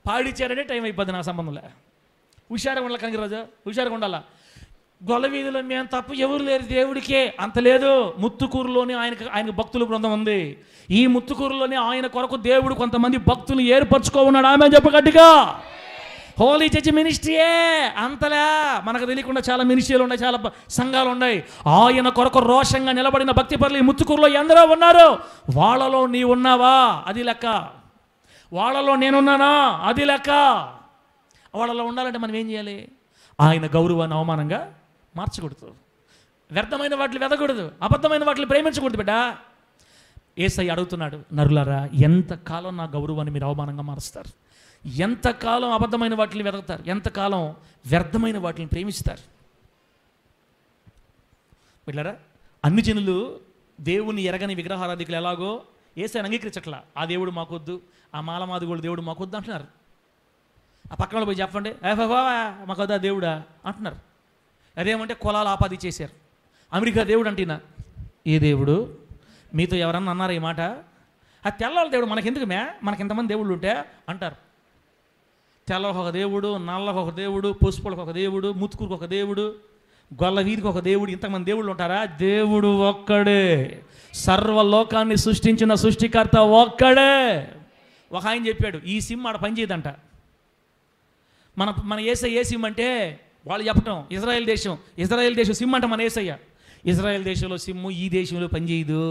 పాడిచ్చారంటే టైం అయిపోద్ది, నాకు సంబంధంలే. హుషారుగా ఉండాలి కనకరాజు, హుషారుగా ఉండాలా. గొల్ల వీధిలో మేము తప్ప ఎవరు లేరు దేవుడికే అంత లేదు. ముత్తుకూరులోనే ఆయనకు భక్తుల బృందం ఉంది. ఈ ముత్తుకూరులోనే ఆయన కొరకు దేవుడు కొంతమంది భక్తులు ఏర్పరచుకో ఉన్నాడు. ఆమె చెప్ప గట్టిగా. హోలీ చర్చ్ మినిస్ట్రీయే అంతలే, మనకు తెలియకుండా చాలా మినిస్ట్రీలు ఉన్నాయి, చాలా సంఘాలు ఉన్నాయి. ఆయన కొరకు రోషంగా నిలబడిన భక్తి పరులు ఈ ముత్తుకూరులో ఎందరో ఉన్నారు. వాళ్ళలో నీ ఉన్నావా? అది లెక్క. వాళ్ళలో నేనున్నానా? అది లెక్క. వాళ్ళలో ఉండాలంటే మనం ఏం చేయాలి? ఆయన గౌరవాన్ని అవమానంగా మార్చకూడదు, వ్యర్థమైన వాటిని వెదకూడదు, అబద్ధమైన వాటిని ప్రేమించకూడదు. బిడ్డ, యేసయ్య అడుగుతున్నాడు, నరులారా ఎంతకాలం నా గౌరవాన్ని మీరు అవమానంగా మారుస్తారు? ఎంతకాలం అబద్ధమైన వాటిని వెతుకుతారు? ఎంతకాలం వ్యర్థమైన వాటిని ప్రేమిస్తారు? వీళ్ళరా అన్ని జనులు దేవుని ఎరగని విగ్రహారాధికులు ఎలాగో యేసుని అంగీకరించట్లా. ఆ దేవుడు మాకొద్దు, ఆ మాలమాదిగోడు దేవుడు మాకొద్దు అంటున్నారు. ఆ పక్కన పోయి చెప్పండి మాకొద్దా దేవుడా అంటున్నారు. అదేమంటే కులాలు ఆపాది చేశారు. అమెరికా దేవుడు అంటున్నా, ఏ దేవుడు? మీతో ఎవరన్నా అన్నారా ఈ మాట? ఆ తెల్లవాళ్ళ దేవుడు మనకెందుకు మనకి ఎంతమంది దేవుళ్ళు ఉంటే అంటారు. తెల్లలకు ఒక దేవుడు, నల్లకు ఒక దేవుడు, పసుపులకు ఒక దేవుడు, ముత్తుకూరుకు ఒక దేవుడు, గొల్ల వీధికి ఒక దేవుడు, ఇంతమంది దేవుళ్ళు ఉంటారా? దేవుడు ఒక్కడే, సర్వలోకాన్ని సృష్టించిన సృష్టికర్త ఒక్కడే. ఒక ఆయన చెప్పాడు, ఈ సిమ్ ఆడ పనిచేయదంట. మన యేసయ్య ఏ సిమ్ అంటే వాళ్ళు చెప్పటం ఇజ్రాయెల్ దేశం సిమ్ అంట మన యేసయ్య. ఇజ్రాయెల్ దేశంలో సిమ్ము ఈ దేశంలో పనిచేయదు,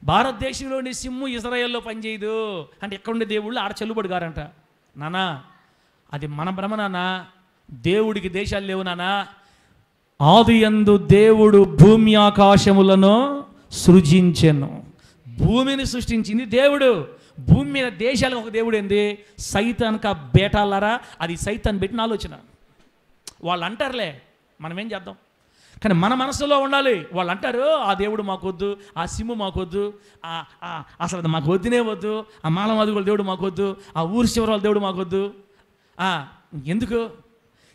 భారతదేశంలోని సిమ్ము ఇజ్రాయెల్లో పనిచేయదు అంటే ఎక్కడుండే దేవుళ్ళు ఆడ చెల్లుబడి గారంట. నానా అది మన భ్రమ నాన్న, దేవుడికి దేశాలు లేవు నాన్న. ఆదియందు దేవుడు భూమి ఆకాశములను సృజించెను. భూమిని సృష్టించింది దేవుడు. భూమి మీద దేశాలకు ఒక దేవుడు ఏంది? సైతాన్ కా బేటాలారా, అది సైతాన్ పెట్టిన ఆలోచన. వాళ్ళు అంటారులే, మనం ఏం చేద్దాం? కానీ మన మనసులో ఉండాలి. వాళ్ళు అంటారు ఆ దేవుడు మాకొద్దు, ఆ సిమ్ము మాకొద్దు, అసలు అది మాకు వద్దునే వద్దు, ఆ మాలమాదిగోళ్ళ దేవుడు మాకొద్దు, ఆ ఊరి చివరి దేవుడు మాకొద్దు. ఎందుకు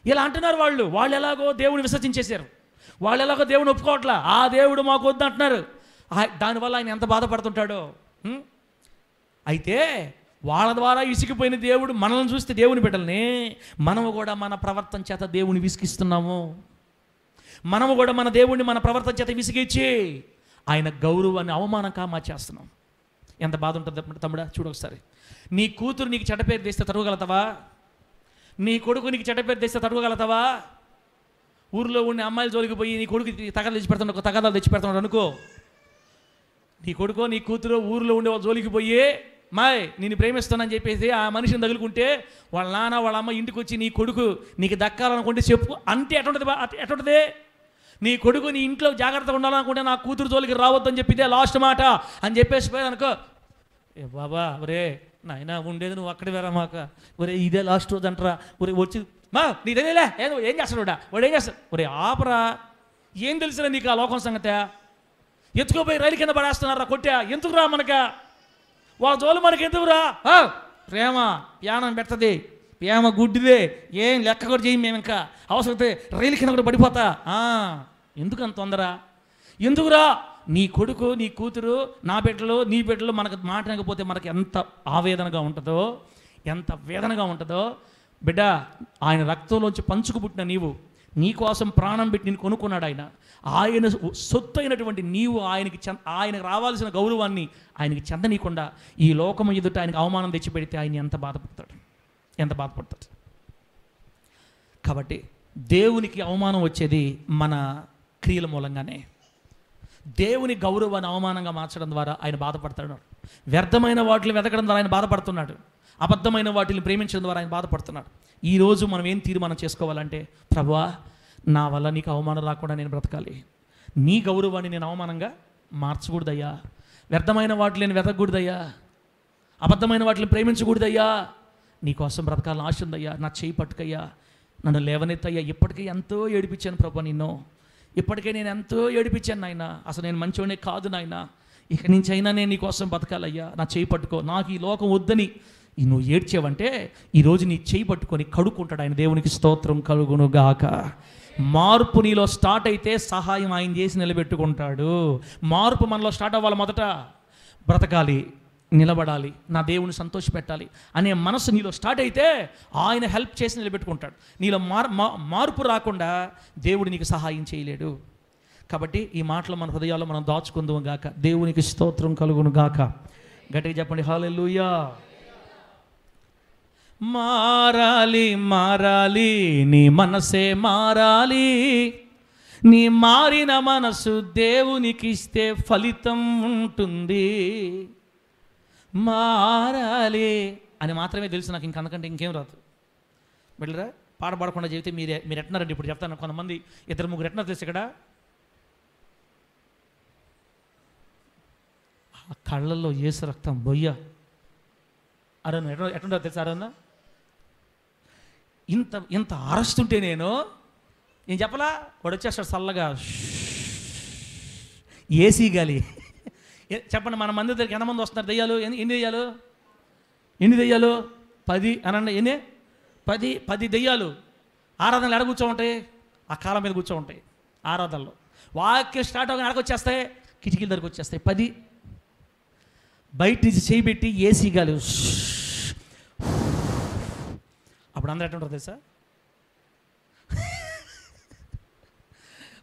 ఇలా అంటున్నారు? వాళ్ళు ఎలాగో దేవుడిని విసర్జించేశారు, వాళ్ళు ఎలాగో దేవుడిని ఒప్పుకోవట్లా, ఆ దేవుడు మాకు వద్దు అంటున్నారు. దానివల్ల ఆయన ఎంత బాధపడుతుంటాడో. అయితే వాళ్ళ ద్వారా విసిగిపోయిన దేవుడు మనల్ని చూస్తే దేవుని బిడ్డల్ని మనము కూడా మన ప్రవర్తన చేత దేవుని విసిగిస్తున్నాము. మనము కూడా మన దేవుడిని మన ప్రవర్తన చేత విసిగించి ఆయన గౌరవాన్ని అవమానంగా మార్చేస్తున్నాం. ఎంత బాధ ఉంటుంది తమ్ముడా? చూడొకసారి. నీ కూతురు నీకు చెడ్డ పేరు తెస్తే తడవగలుగుతావా? నీ కొడుకు నీకు చెడ్డ పేరు తెస్తే తడవగలుగుతావా? ఊరిలో ఉండే అమ్మాయిలు జోలికి పోయి నీ కొడుకు తగాదాలు తెచ్చి పెడతాడు అనుకో. నీ కొడుకో నీ కూతురు ఊరిలో ఉండే వాళ్ళ జోలికి పోయి నేను ప్రేమిస్తానని చెప్పేసి ఆ మనిషిని తగులుకుంటే వాళ్ళ నాన్న వాళ్ళ అమ్మ ఇంటికి వచ్చి నీ కొడుకు నీకు దక్కాలనుకుంటే చెప్పు అంటే ఎటుంటుంది? నీ కొడుకు నీ ఇంట్లో జాగ్రత్తగా ఉండాలనుకుంటే నా కూతురు జోలికి రావద్దని చెప్పితే లాస్ట్ మాట అని చెప్పేసి పోయాను అనుకో. బాబా ఒరే నాయన ఉండేది నువ్వు అక్కడే వేరా మాక, ఒరే ఇదే లాస్ట్ రోజు అంటారా, ఒరే వచ్చి నీ తెలియలే ఏం చేస్తాడు వాడు ఏం చేస్తాడు? ఒరే ఆపరా, ఏం తెలిసినా నీకు ఆ లోకం సంగతే? ఎత్తుకోపోయి రైలు కింద పడేస్తున్నారా కొట్టా, ఎందుకురా మనకా వాళ్ళ జోలు మనకి ఎందుకురా? ప్రేమ ప్యానం పెడుతుంది, ప్రేమ గుడ్డిదే, ఏం లెక్క కూడా చేయం మేము, ఇంకా అవసరమైతే రైలు కింద కూడా పడిపోతా. ఎందుకు అంత తొందర? ఎందుకురా? నీ కొడుకు నీ కూతురు నా బిడ్డలు నీ బిడ్డలు మనకు మాట్లాడకపోతే మనకు ఎంత ఆవేదనగా ఉంటుందో, ఎంత వేదనగా ఉంటుందో. బిడ్డ, ఆయన రక్తంలోంచి పంచుకు పుట్టిన నీవు, నీ కోసం ప్రాణం పెట్టి నేను కొనుక్కున్నాడు ఆయన. ఆయన సొత్తు అయినటువంటి నీవు ఆయనకు రావాల్సిన గౌరవాన్ని ఆయనకి చెందనీయకుండా ఈ లోకం ఎదుట ఆయనకు అవమానం తెచ్చిపెడితే ఆయన ఎంత బాధపడతాడు. కాబట్టి దేవునికి అవమానం వచ్చేది మన క్రియల మూలంగానే. దేవుని గౌరవాన్ని అవమానంగా మార్చడం ద్వారా ఆయన బాధపడుతున్నాడు. వ్యర్థమైన వాటిని వెతకడం ద్వారా ఆయన బాధపడుతున్నాడు. అబద్ధమైన వాటిని ప్రేమించడం ద్వారా ఆయన బాధపడుతున్నాడు. ఈరోజు మనం ఏం తీర్మానం చేసుకోవాలంటే, ప్రభువా నా వల్ల నీకు అవమానం రాకుండా నేను బ్రతకాలి, నీ గౌరవాన్ని నేను అవమానంగా మార్చకూడదయ్యా, వ్యర్థమైన వాటిని నేను వెతకూడదయ్యా, అబద్ధమైన వాటిని ప్రేమించకూడదయ్యా, నీకోసం బ్రతకాలని ఆశ ఉందయ్యా, నా చేయి పట్టుకయ్యా, నన్ను లేవనెత్తయ్యా. ఇప్పటికే ఎంతో ఏడిపించాను ప్రభు నిన్ను, ఇప్పటికే నేను ఎంతో ఏడిపించాను నాయన, అసలు నేను మంచివాడినే కాదు నాయన, ఇక నుంచి అయినా నేను నీకోసం బతకాలయ్యా, నా చేయి పట్టుకో, నాకు ఈ లోకం వద్దని నువ్వు ఏడ్చావంటే ఈరోజు నీ చేయి పట్టుకొని కడుక్కుంటాడు ఆయన. దేవునికి స్తోత్రం కలుగును గాక. మార్పు నీలో స్టార్ట్ అయితే సహాయం ఆయన చేసి నిలబెట్టుకుంటాడు. మార్పు మనలో స్టార్ట్ అవ్వాలి. మొదట బ్రతకాలి, నిలబడాలి, నా దేవుని సంతోషపెట్టాలి అనే మనసు నీలో స్టార్ట్ అయితే ఆయన హెల్ప్ చేసి నిలబెట్టుకుంటాడు. నీలో మార్పు రాకుండా దేవుడు నీకు సహాయం చేయలేడు. కాబట్టి ఈ మాటలు మన హృదయాల్లో మనం దాచుకుందాం గాక. దేవునికి స్తోత్రం కలుగును గాక. గట్టిగా చెప్పండి హల్లెలూయా. మారాలి మారాలి నీ మనసే మారాలి, నీ మారిన మనసు దేవునికి ఇస్తే ఫలితం ఉంటుంది. మారాలి అని మాత్రమే తెలుసు నాకు, ఇంకంతకంటే ఇంకేం రాదు. బిడ్డరా, పాట పాడకుండా చెబితే మీరు ఎట్టినారండి? ఇప్పుడు చెప్తాను. కొంతమంది 2-3 ఎట్టినారు తెలుసు ఇక్కడ. ఆ కళ్ళల్లో యేసు రక్తం బొయ్య అరన్న ఎట్లుంటారు తెలుసా? అరన్న ఇంత అరస్తుంటే నేను చెప్పలా, వాడు వచ్చేస్తాడు చల్లగా ఏసీ గాలి. చెప్పండి, మన మంది దగ్గరికి ఎంతమంది వస్తున్నారు? దెయ్యాలు ఎన్ని దెయ్యాలు? ఎన్ని దెయ్యాలు? 10 అనండి. ఎన్ని? 10 దెయ్యాలు ఆరాధనలు ఎడ కూర్చో ఉంటాయి? ఆ కాలం మీద కూర్చో ఉంటాయి ఆరాధనలో. వాక్యం స్టార్ట్ అవగానే ఎడకొచ్చేస్తాయి, కిటికీల దగ్గరకు వచ్చేస్తాయి 10. బయట నుంచి చేయబెట్టి ఏసీ గాలి. అప్పుడు అందరూ ఎట్లా ఉంటారు తెలుసా?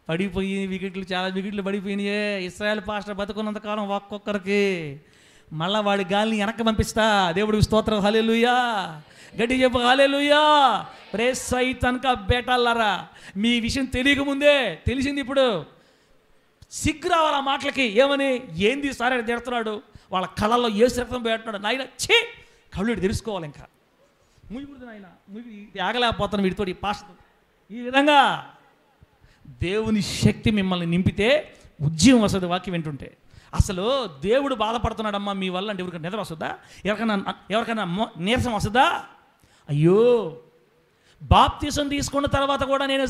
పడిపోయి వికెట్లు, చాలా వికెట్లు పడిపోయినాయే. ఇశ్రాయేల్ పాస్టర్ బతుకున్నంత కాలం ఒక్కొక్కరికి మళ్ళా వాడి గాలిని వెనక్కి పంపిస్తా. దేవుడికి స్తోత్రం, హల్లెలూయా. గట్టి చెప్పు, హల్లెలూయా. ప్రేస్ సైతాన్కా బేటాలారా, మీ విషయం తెలియకముందే తెలిసింది. ఇప్పుడు సిగ్గు రావాలి ఆ మాటలకి. ఏమని? ఏంది సార్ అని తిడుతున్నాడు. వాళ్ళ కళ్ళల్లో ఏసు రక్తం పెడుతున్నాడు. నాయన ఛీ, కళ్ళు తెలుసుకోవాలి. ఇంకా ముగిపోతుంది నాయన, ఆగలేకపోతాను వీడితో, ఈ పాస్టర్. ఈ విధంగా దేవుని శక్తి మిమ్మల్ని నింపితే ఉద్యమం వస్తుంది. వాక్యం వింటుంటే అసలు దేవుడు బాధపడుతున్నాడమ్మా మీ వల్ల అంటే ఎవరికైనా నిద్ర వస్తుందా? ఎవరికైనా నీరసం వస్తుందా? అయ్యో, బాప్తీసం తీసుకున్న తర్వాత కూడా నేను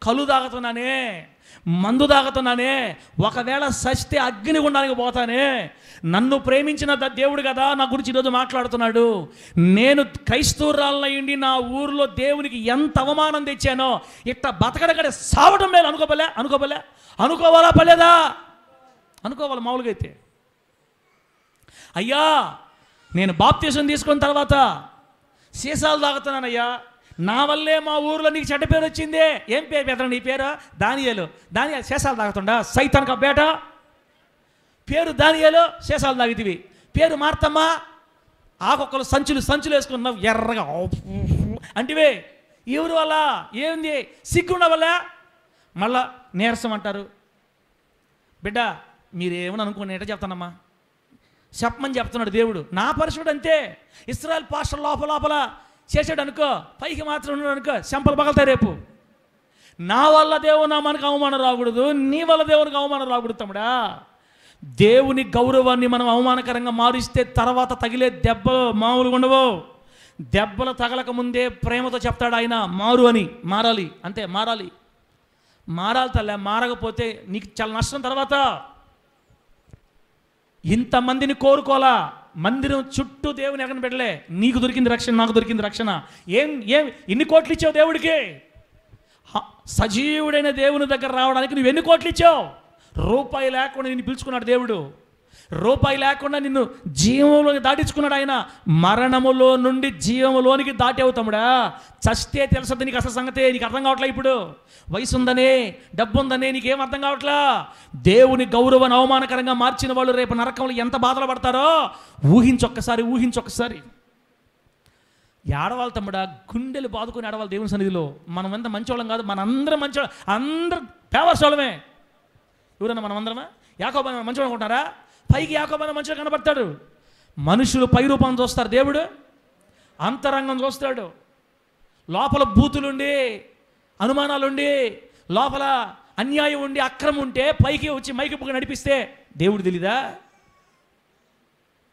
కళ్ళు తాగుతున్నానే, మందు తాగుతున్నానే, ఒకవేళ సస్తే అగ్నిగుండానికి పోతానే. నన్ను ప్రేమించిన దేవుడు కదా నా గురించి ఈరోజు మాట్లాడుతున్నాడు. నేను క్రైస్తవురాలయ్యండి నా ఊరిలో దేవునికి ఎంత అవమానం తెచ్చానో, ఇట్లా బతకడగడే సావడం మేలు. అనుకోవాలా పలేదా? అనుకోవాలి. మామూలుగా అయితే అయ్యా నేను బాప్తీసం తీసుకున్న తర్వాత సీసాలు తాగుతున్నానయ్యా, నా వల్లే మా ఊర్లో నీకు చెడ్డ పేరు వచ్చింది. ఏం పేరు పెద్ద నీ పేరు? దానియేలు. సీసాలు తాగుతుండా? సైతాన్కా బేట. పేరు దానియేలు, సీసాలు తాగితివి. పేరు మార్తమ్మ, ఆకొక్కరు సంచులు వేసుకున్నావు ఎర్రగా అంటివే. ఎవరు వల్ల? ఏంది? సిగ్గుండ వల్ల మళ్ళా నీరసం అంటారు. బిడ్డ మీరేమని అనుకోండి, ఎట్లా చెప్తానమ్మా, చెప్పమని చెప్తున్నాడు దేవుడు. నా పరిశుడు అంతే. ఇశ్రాయేల్ పాస్టర్ లోపల చేసాడు అనుకో, పైకి మాత్రం ఉన్నాడు అనుకో, చెంపలు పగలుతాయి రేపు. నా వల్ల దేవుడు మనకు అవమానం రాకూడదు, నీ వల్ల దేవునికి అవమానం రాకూడదు తమ్ముడా. దేవుని గౌరవాన్ని మనం అవమానకరంగా మారిస్తే తర్వాత తగిలే దెబ్బలు మామూలుగా ఉండవు. దెబ్బలు తగలక ముందే ప్రేమతో చెప్తాడు ఆయన, మారు అని. మారాలి, అంతే, మారాలి తల్ల. మారకపోతే నీకు చాలా నష్టం. తర్వాత ఇంతమందిని కోరుకోలా, మందిరం చుట్టూ దేవుని ఎక్కడ పెట్టలే. నీకు దొరికింది రక్షణ, నాకు దొరికింది రక్షణ. ఏం ఎన్ని కోట్లు ఇచ్చావు దేవుడికి? సజీవుడైన దేవుని దగ్గర రావడానికి నువ్వు ఎన్ని కోట్లు ఇచ్చావు? రూపాయి లేకుండా నిన్ను పిలుచుకున్నాడు దేవుడు. రూపాయి లేకుండా నిన్ను జీవంలోకి దాటించుకున్నాడు ఆయన. మరణములో నుండి జీవములోనికి దాటి అవుతాముడా. చస్తే తెలుసద్దు నీకు అసలు సంగతే. నీకు అర్థం కావట్లే. ఇప్పుడు వయసు ఉందనే, డబ్బు ఉందనే నీకేం అర్థం కావట్లా. దేవుని గౌరవాన్ని అవమానకరంగా మార్చిన వాళ్ళు రేపు నరకంలో ఎంత బాధలు పడతారో ఊహించొక్కసారి. ఏడవాలి తమ్ముడా, గుండెలు బాదుకొని ఏడవాలి దేవుని సన్నిధిలో. మనం ఎంత మంచివాళ్ళం కాదు, మనందరం మంచివాళ్ళం, అందరం ఫేవర్స్ వాళ్ళమే. ఎవరన్నా మనం అందరమా? యాకోబు మంచివాడు అనుకుంటారా? పైకి యాకోబు మంచిగా కనబడతాడు. మనుషులు పై రూపం చూస్తారు, దేవుడు అంతరంగం చూస్తాడు. లోపల బూతులుండి, అనుమానాలుండి, లోపల అన్యాయం ఉండి, అక్రమం ఉంటే పైకి వచ్చి మైకి పుక్క నడిపిస్తే దేవుడు తెలీదా?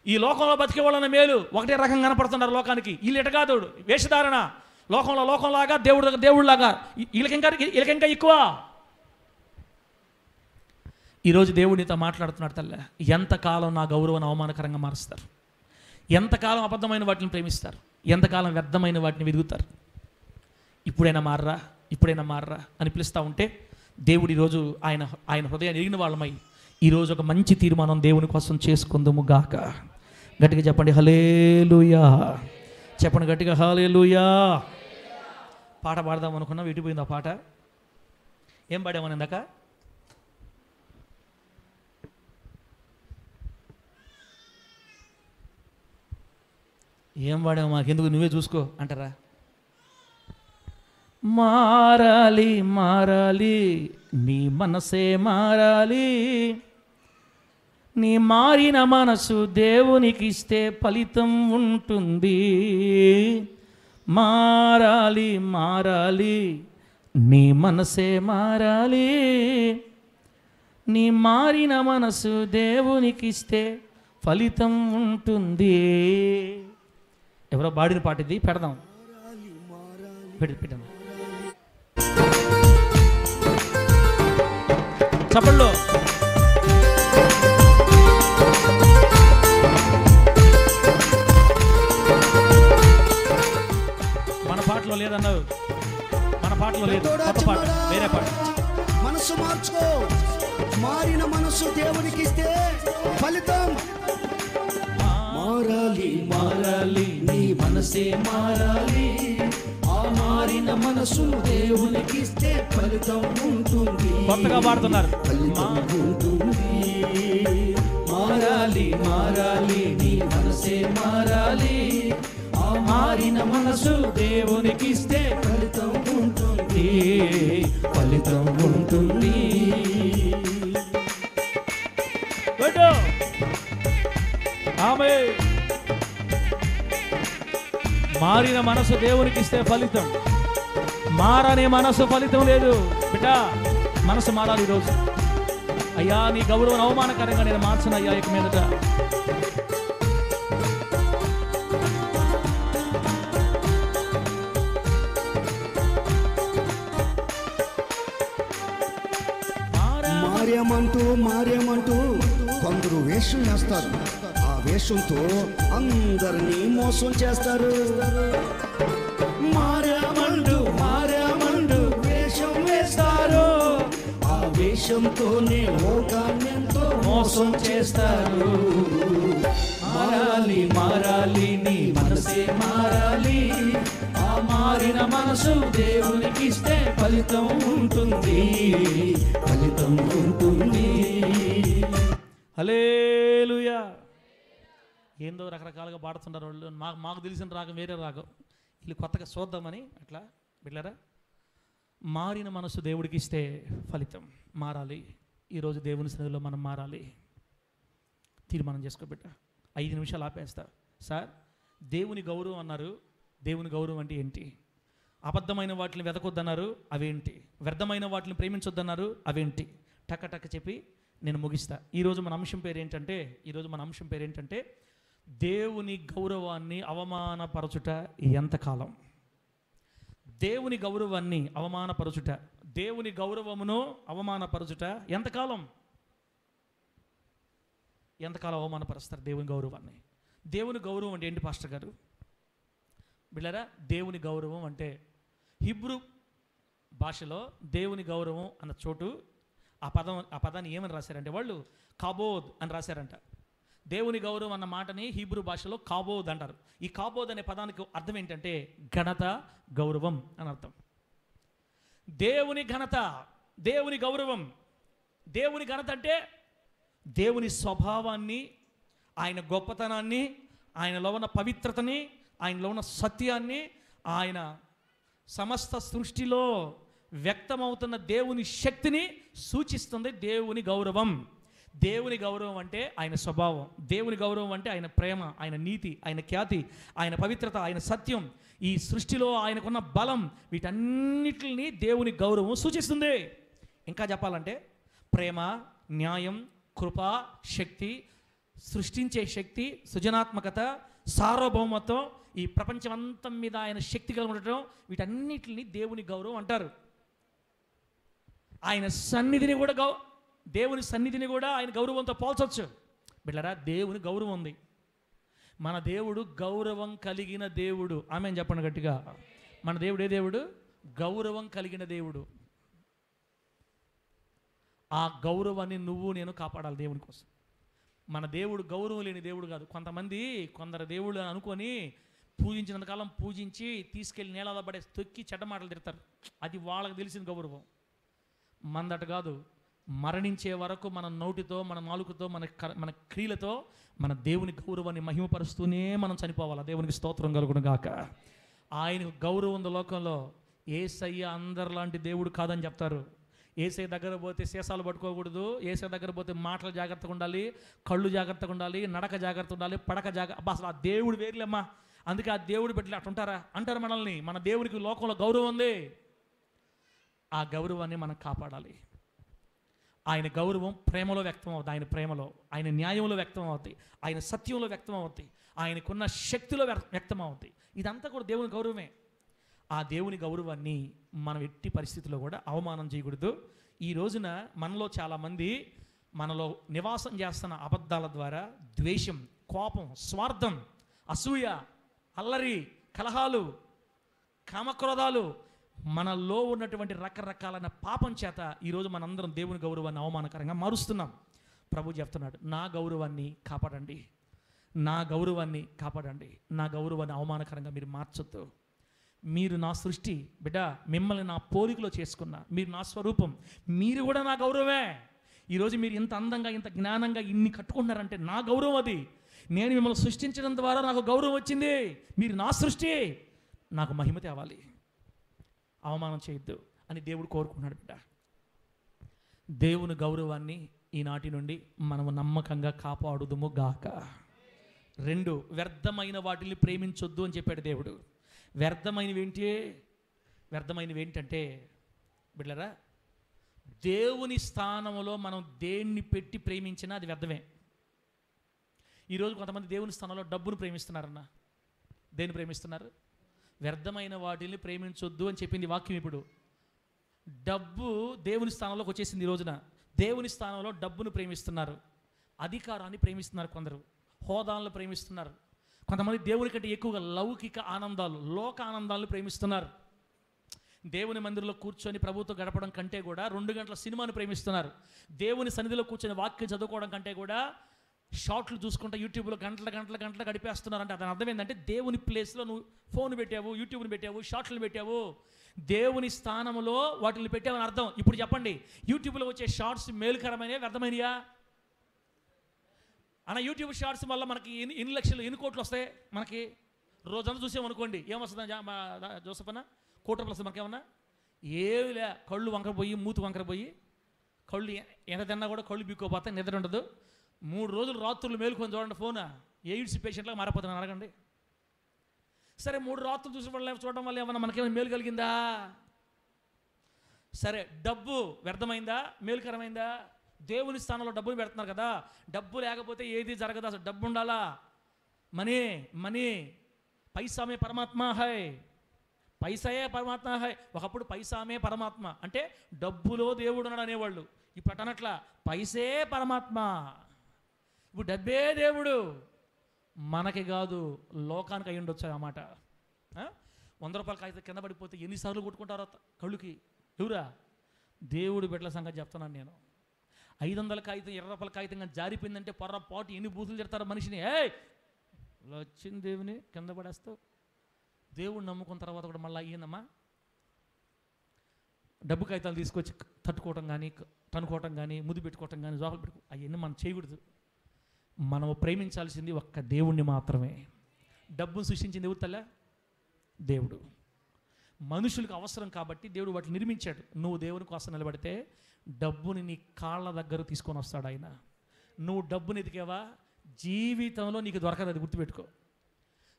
ఈ లోకంలో బతికే వాళ్ళన్న మేలు ఒకటే రకంగా కనపడుతున్నారు లోకానికి. వీళ్ళు ఎట కాదు, వేషధారణ లోకంలాగా, దేవుడిలాగా వీళ్ళకింకా ఎక్కువ. ఈరోజు దేవుడితో మాట్లాడుతున్నాడు తల్లే. ఎంతకాలం నా గౌరవాన్ని అవమానకరంగా మారుస్తారు? ఎంతకాలం అబద్ధమైన వాటిని ప్రేమిస్తారు? ఎంతకాలం వ్యర్థమైన వాటిని వెదుగుతారు? ఇప్పుడైనా మారరా అని పిలుస్తూ ఉంటే దేవుడు ఈరోజు ఆయన హృదయాన్ని ఎరిగిన వాళ్ళమై ఈరోజు ఒక మంచి తీర్మానం దేవుని కోసం చేసుకుందాము గాక. గట్టిగా చెప్పండి హల్లెలూయా. చెప్పండి గట్టిగా హల్లెలూయా. పాట పాడదాం అనుకున్నాం, ఎటుపోయింది ఆ పాట? ఏం పాడామని ఇందాక? ఏం పాడాము? మాకెందుకు, నువ్వే చూసుకో అంటారా? మారాలి నీ మనసే మారాలి, నీ మారిన మనసు దేవునికి ఇస్తే ఫలితం ఉంటుంది. మారాలి నీ మనసే మారాలి, నీ మారిన మనసు దేవునికి ఇస్తే ఫలితం ఉంటుంది. ఎవరో బాడిన పాట ఇది, పెడదాం, పెట్టాము చప్పట్లో. పాటలో లేదన్నావు, మన పాటలో లేదు, కొత్త పాట, వేరే పాట. మనసు మార్చుకో, మారిన మనసు దేవునికి ఇస్తే ఫలితం మారాలి. మారాలి, నీ మనసే మారాలి. ఆ మారిన మనసు దేవునికి ఇస్తే ఫలితం ఉంటుంది. కొత్తగా పాడుతున్నారు, ఫలితం ఉంటుంది. మారాలి, మారాలి, నీ మనసే మారాలి. ఆ మారిన మనసు దేవునికి ఇస్తే ఫలితం ఉంటుంది, ఫలితం ఉంటుంది. ఆమేన్. మారిన మనసు దేవునికి ఇస్తే ఫలితం, మారనే మనసు ఫలితం లేదు. బిడ్డ, మనసు మారాలి ఈరోజు. అయ్యా, నీ గౌరవం అవమానకరంగా నేను మార్చను అయ్యా ఇక మీదట. మార్యమంటూ కొందరు వేషం వేస్తారు. ఆ వేషంతో అందరినీ మోసం చేస్తారు. మారమండు వేషం వేస్తారు. ఆ వేషంతోనే లోకాన్ని ఎంతో మోసం చేస్తారు. మారాలి, మారాలి, నీ మనసే మారాలి. ఆ మారిన మనసు దేవునికి ఇస్తే ఫలితం ఉంటుంది, ఫలితం ఉంటుంది. హల్లెలూయా. ఏందో రకరకాలుగా పాడుతున్నారు వాళ్ళు. మాకు తెలిసిన రాగం వేరే రాగం, వీళ్ళు కొత్తగా చూద్దామని అట్లా. బిడ్డలారా, మారిన మనసు దేవుడికి ఇస్తే ఫలితం. మారాలి. ఈరోజు దేవుని సన్నిధిలో మనం మారాలి. తీర్మానం చేసుకో బిడ్డ. 5 నిమిషాలు ఆపేస్తా. సార్, దేవుని గౌరవం అన్నారు. దేవుని గౌరవం అంటే ఏంటి? అబద్ధమైన వాటిని వెతకొద్దన్నారు, అవేంటి? వ్యర్థమైన వాటిని ప్రేమించొద్దన్నారు, అవేంటి? టక్క చెప్పి నేను ముగిస్తా. ఈరోజు మన అంశం పేరు ఏంటంటే దేవుని గౌరవాన్ని అవమానపరచుట ఎంతకాలం? దేవుని గౌరవాన్ని అవమానపరచుట, దేవుని గౌరవమును అవమానపరచుట ఎంతకాలం? ఎంతకాలం అవమానపరుస్తారు దేవుని గౌరవాన్ని? దేవుని గౌరవం అంటే ఏంటి పాస్టర్ గారు? బిళ్ళరా, దేవుని గౌరవం అంటే హిబ్రూ భాషలో దేవుని గౌరవం అన్న చోటు ఆ పదాన్ని ఏమని రాశారంటే వాళ్ళు కాబోద్ అని రాశారంట. దేవుని గౌరవం అన్న మాటని హీబ్రూ భాషలో కాబోద్ అంటారు. ఈ కాబోద్ అనే పదానికి అర్థం ఏంటంటే ఘనత, గౌరవం అని అర్థం. దేవుని ఘనత, దేవుని గౌరవం. దేవుని ఘనత అంటే దేవుని స్వభావాన్ని, ఆయన గొప్పతనాన్ని, ఆయనలో ఉన్న పవిత్రతని, ఆయనలో ఉన్న సత్యాన్ని, ఆయన సమస్త సృష్టిలో వ్యక్తమవుతున్న దేవుని శక్తిని సూచిస్తుంది దేవుని గౌరవం. దేవుని గౌరవం అంటే ఆయన స్వభావం, దేవుని గౌరవం అంటే ఆయన ప్రేమ, ఆయన నీతి, ఆయన ఖ్యాతి, ఆయన పవిత్రత, ఆయన సత్యం, ఈ సృష్టిలో ఆయనకున్న బలం, వీటన్నిటిని దేవుని గౌరవం సూచిస్తుంది. ఇంకా చెప్పాలంటే ప్రేమ, న్యాయం, కృప, శక్తి, సృష్టించే శక్తి, సృజనాత్మకత, సార్వభౌమత్వం, ఈ ప్రపంచమంతం మీద ఆయన శక్తి కలిగి ఉండటం, వీటన్నిటిని దేవుని గౌరవం అంటారు. ఆయన సన్నిధిని కూడా దేవుని సన్నిధిని కూడా ఆయన గౌరవంతో పోల్చవచ్చు. బిడ్డలారా, దేవుని గౌరవం ఉంది. మన దేవుడు గౌరవం కలిగిన దేవుడు. ఆమేన్ చెప్పండి గట్టిగా. మన దేవుడు ఏ దేవుడు? గౌరవం కలిగిన దేవుడు. ఆ గౌరవాన్ని నువ్వు నేను కాపాడాలి దేవుని కోసం. మన దేవుడు గౌరవం లేని దేవుడు కాదు. కొందరు దేవుడు అనుకొని పూజించినంతకాలం పూజించి తీసుకెళ్ళి నేలలో పడే తొక్కి చెడ్డ మాటలు తిడతారు. అది వాళ్ళకి తెలిసిన గౌరవం. మందట కాదు. మరణించే వరకు మన నోటితో, మన నాలుకతో, మన క్రియలతో మన దేవుని గౌరవాన్ని మహిమపరుస్తూనే మనం చనిపోవాలి. దేవునికి స్తోత్రం కలుగును గాక. ఆయనకు గౌరవం ఉంది లోకంలో. యేసయ్య అందరిలాంటి దేవుడు కాదని చెప్తారు. యేసయ్య దగ్గర పోతే సీసాలు పట్టుకోకూడదు, యేసయ్య దగ్గర పోతే మాటలు జాగ్రత్తగా ఉండాలి, కళ్ళు జాగ్రత్తగా ఉండాలి, నడక జాగ్రత్త ఉండాలి, పడక అబ్బా అసలు ఆ దేవుడు వేర్లేమ్మా. అందుకే ఆ దేవుడు పెట్టలే అట్టుంటారా అంటారు మనల్ని. మన దేవునికి లోకంలో గౌరవం ఉంది. ఆ గౌరవాన్ని మనం కాపాడాలి. ఆయన గౌరవం ప్రేమలో వ్యక్తం అవుతుంది. ఆయన ప్రేమలో, ఆయన న్యాయంలో వ్యక్తం అవుతాయి, ఆయన సత్యంలో వ్యక్తం అవుతాయి, ఆయనకున్న శక్తిలో వ్యక్తం అవుతాయి. ఇదంతా కూడా దేవుని గౌరవమే. ఆ దేవుని గౌరవాన్ని మనం ఎట్టి పరిస్థితుల్లో కూడా అవమానం చేయకూడదు. ఈ రోజున మనలో చాలామంది మనలో నివాసం చేస్తున్న అబద్ధాల ద్వారా ద్వేషం, కోపం, స్వార్థం, అసూయ, అల్లరి, కలహాలు, కామక్రోధాలు, మనలో ఉన్నటువంటి రకరకాలైన పాపం చేత ఈరోజు మనందరం దేవుని గౌరవాన్ని అవమానకరంగా మారుస్తున్నాం. ప్రభు చెప్తున్నాడు, నా గౌరవాన్ని కాపాడండి, నా గౌరవాన్ని కాపాడండి, నా గౌరవాన్ని అవమానకరంగా మీరు మార్చొద్దు. మీరు నా సృష్టి బిడ్డ, మిమ్మల్ని నా పోలికలో చేసుకున్నా, మీరు నా స్వరూపం, మీరు కూడా నా గౌరవమే. ఈరోజు మీరు ఇంత అందంగా ఇంత జ్ఞానంగా ఇన్ని కట్టుకుంటున్నారంటే నా గౌరవం అది. నేను మిమ్మల్ని సృష్టించడం ద్వారా నాకు గౌరవం వచ్చింది. మీరు నా సృష్టి, నాకు మహిమ తేవాలి, అవమానం చేయొద్దు అని దేవుడు కోరుకున్నాడు. బిడ్డ, దేవుని గౌరవాన్ని ఈనాటి నుండి మనము నమ్మకంగా కాపాడుదుము గాక. 2, వ్యర్థమైన వాటిని ప్రేమించొద్దు అని చెప్పాడు దేవుడు. వ్యర్థమైనవి ఏంటంటే బిడ్డలారా, దేవుని స్థానంలో మనం దేన్ని పెట్టి ప్రేమించినా అది వ్యర్థమే. ఈరోజు కొంతమంది దేవుని స్థానంలో డబ్బును ప్రేమిస్తున్నారన్న. దేన్ని ప్రేమిస్తున్నారు? వ్యర్థమైన వాటిని ప్రేమించొద్దు అని చెప్పింది వాక్యం. ఇప్పుడు డబ్బు దేవుని స్థానంలోకి వచ్చేసింది. ఈ రోజున దేవుని స్థానంలో డబ్బును ప్రేమిస్తున్నారు, అధికారాన్ని ప్రేమిస్తున్నారు, కొందరు హోదాలను ప్రేమిస్తున్నారు, కొంతమంది దేవుని కంటే ఎక్కువగా లౌకిక ఆనందాలు, లోక ఆనందాలను ప్రేమిస్తున్నారు. దేవుని మందిరంలో కూర్చొని ప్రభుతో గడపడం కంటే కూడా 2 గంటల సినిమాను ప్రేమిస్తున్నారు. దేవుని సన్నిధిలో కూర్చొని వాక్యం చదువుకోవడం కంటే కూడా షార్ట్లు చూసుకుంటూ యూట్యూబ్లో గంటలు గడిపేస్తున్నారు. అంటే దాని అర్థం ఏంటంటే దేవుని ప్లేస్లో నువ్వు ఫోన్ పెట్టావు, యూట్యూబ్ని పెట్టావు, షార్ట్లు పెట్టావు, దేవుని స్థానంలో వాటిని పెట్టావని అర్థం. ఇప్పుడు చెప్పండి, యూట్యూబ్లో వచ్చే షార్ట్స్ మేలుకరమైనవి వ్యర్థమైనయా అన్న? యూట్యూబ్ షార్ట్స్ వల్ల మనకి ఎన్ని లక్షలు ఎన్ని కోట్లు వస్తాయి? మనకి రోజంతా చూసామనుకోండి, ఏమొస్తుంది జోసఫ్ అన్న? కోట్ల ప్లస్ మనకేమన్నా ఏమి లే. కళ్ళు వంకరపోయి, మూతి వంకరపోయి, కళ్ళు ఎంత తిన్నా కూడా కళ్ళు బిక్కోపోతాయి, నిద్ర ఉండదు. 3 రోజులు రాత్రులు మేలుకొని చూడండి, ఫోన్ ఎయిడ్స్ పేషెంట్లాగా మారిపోతున్నాను అడగండి. సరే, 3 రాత్రులు చూడడం వల్ల ఏమన్నా మనకేమైనా మేలు కలిగిందా? సరే, డబ్బు వ్యర్థమైందా? మేలుకరమైందా? దేవుని స్థానంలో డబ్బులు పెడుతున్నారు కదా, డబ్బు లేకపోతే ఏది జరగదు. అసలు డబ్బు ఉండాలా? మనీ పైసామే పరమాత్మ హై, పైసాయే పరమాత్మ హై. ఒకప్పుడు పైసామే పరమాత్మ అంటే డబ్బులో దేవుడు ఉన్నాడు అనేవాళ్ళు. ఇప్పుడు అనట్లా, పైసే పరమాత్మ. ఇప్పుడు డబ్బే దేవుడు. మనకి కాదు, లోకానికి అయి ఉండొచ్చు ఆ మాట. 100 రూపాయల కాగితం కింద పడిపోతే ఎన్నిసార్లు కొట్టుకుంటారో కళ్ళుకి? ఎవరా? దేవుడు బిడ్డల సంగతి చెప్తున్నాను నేను. 500 కాగితం 20 రూపాయల కాగితంగా జారిపోయిందంటే పొర్రపాటు ఎన్ని బూతులు తిడతారో మనిషిని. వచ్చింది దేవుని కింద పడేస్తావు. దేవుడు నమ్ముకున్న తర్వాత కూడా మళ్ళీ అయ్యిందమ్మా, డబ్బు కాగితాలు తీసుకొచ్చి తట్టుకోవటం కానీ, తనుకోవటం కానీ, ముద్దు పెట్టుకోవటం కానీ, జోహలు పెట్టుకో, అవన్నీ మనం చేయకూడదు. మనం ప్రేమించాల్సింది ఒక్క దేవుణ్ణి మాత్రమే. డబ్బును సృష్టించింది ఎవరు తల్లా? దేవుడు. మనుషులకు అవసరం కాబట్టి దేవుడు వాటిని నిర్మించాడు. నువ్వు దేవుని కోసం నిలబడితే డబ్బుని నీ కాళ్ళ దగ్గర తీసుకొని వస్తాడు ఆయన. నువ్వు డబ్బుని ఎదిగావా, జీవితంలో నీకు దొరకదు, అది గుర్తుపెట్టుకో.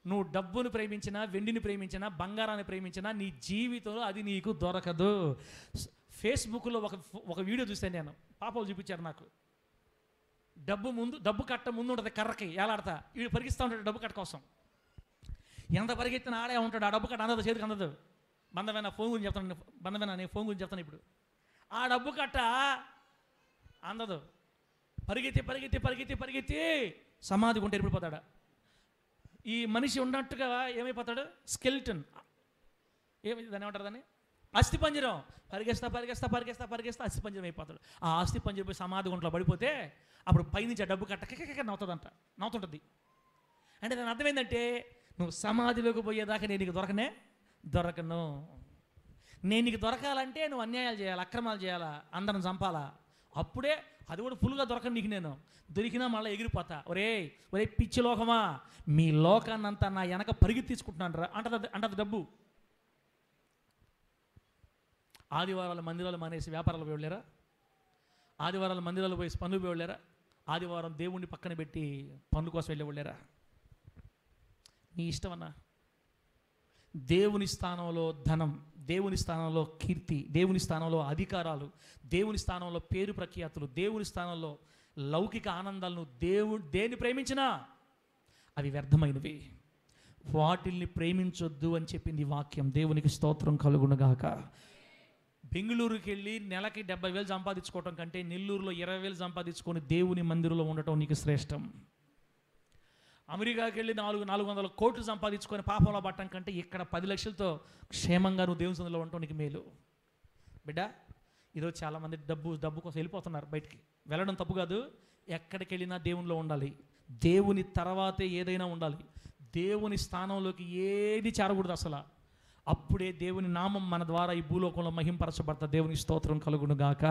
నువ్వు డబ్బును ప్రేమించినా, వెండిని ప్రేమించినా, బంగారాన్ని ప్రేమించినా నీ జీవితంలో అది నీకు దొరకదు. ఫేస్బుక్లో ఒక వీడియో చూశాను నేను, పాపలు చూపించారు నాకు. డబ్బు కట్ట ముందు ఉంటుంది, కర్రకి ఏలాడతా వీడు పరిగిస్తూ ఉంటాడు డబ్బు కట్ట కోసం. ఎంత పరిగెత్తిన ఆడే ఉంటాడు, ఆ డబ్బు కట్ట అందదు, చేతికి అందదు. బంధమైన ఫోన్ గురించి చెప్తాను, నేను ఫోన్ గురించి చెప్తాను ఇప్పుడు. ఆ డబ్బు కట్ట అందదు, పరిగెత్తి సమాధి కొంటే ఎరిపిపోతాడు. ఈ మనిషి ఉన్నట్టుగా ఏమైపోతాడు? స్కెల్టన్. దాన్ని ఏమంటారు? దాన్ని అస్థిపంజరం. పరిగెస్తా అస్థిపంజరం అయిపోతాడు. ఆ అస్థిపంజరం పోయి సమాధి గుంటలో పడిపోతే అప్పుడు పైనుంచి ఆ డబ్బు కట్ట నవ్వుతుంటుంది. అంటే దాని అర్థం ఏంటంటే, నువ్వు సమాధిలోకి పోయేదాకా నేను నీకు దొరకను. నేను నీకు దొరకాలంటే నువ్వు అన్యాయాలు చేయాలి, అక్రమాలు చేయాలా, అందరం చంపాలా. అప్పుడే అది కూడా ఫుల్గా దొరకను నీకు. నేను దొరికినా మళ్ళీ ఎగిరిపోతా. ఒరే పిచ్చి లోకమా, మీ లోకాన్నంతా నా వెనక పరిగెత్తించుకుంటున్నాను రా అంటది డబ్బు. ఆదివారాల మందిరాలు మానేసి వ్యాపారాలు పోయలేరా? ఆదివారాల మందిరాలు పోయి పనులు పోయలేరా? ఆదివారం దేవుణ్ణి పక్కన పెట్టి పనుల కోసం వెళ్ళేవాళ్ళేరా? నీ ఇష్టం అన్నా. దేవుని స్థానంలో ధనం, దేవుని స్థానంలో కీర్తి, దేవుని స్థానంలో అధికారాలు, దేవుని స్థానంలో పేరు ప్రఖ్యాతులు, దేవుని స్థానంలో లౌకిక ఆనందాలను దేన్ని ప్రేమించినా అవి వ్యర్థమైనవి. వాటిల్ని ప్రేమించొద్దు అని చెప్పింది వాక్యం. దేవునికి స్తోత్రం కలుగునుగాక. బెంగళూరుకి వెళ్ళి నెలకి 70,000 సంపాదించుకోవటం కంటే నెల్లూరులో 20,000 సంపాదించుకొని దేవుని మందిరంలో ఉండటం నీకు శ్రేష్టం. అమెరికాకి వెళ్ళి 400 కోట్లు సంపాదించుకొని పాపంలో పట్టడం కంటే ఇక్కడ 10 లక్షలతో క్షేమంగా నువ్వు దేవుని సన్నిధిలో ఉండటం నీకు మేలు. బిడ్డ, ఈరోజు చాలామంది డబ్బు కోసం వెళ్ళిపోతున్నారు బయటికి. వెళ్ళడం తప్పు కాదు, ఎక్కడికి వెళ్ళినా దేవునిలో ఉండాలి. దేవుని తర్వాతే ఏదైనా ఉండాలి. దేవుని స్థానంలోకి ఏది చేరకూడదు అసలు. అప్పుడే దేవుని నామం మన ద్వారా ఈ భూలోకంలో మహింపరచబడతా. దేవుని స్తోత్రం కలుగును గాక.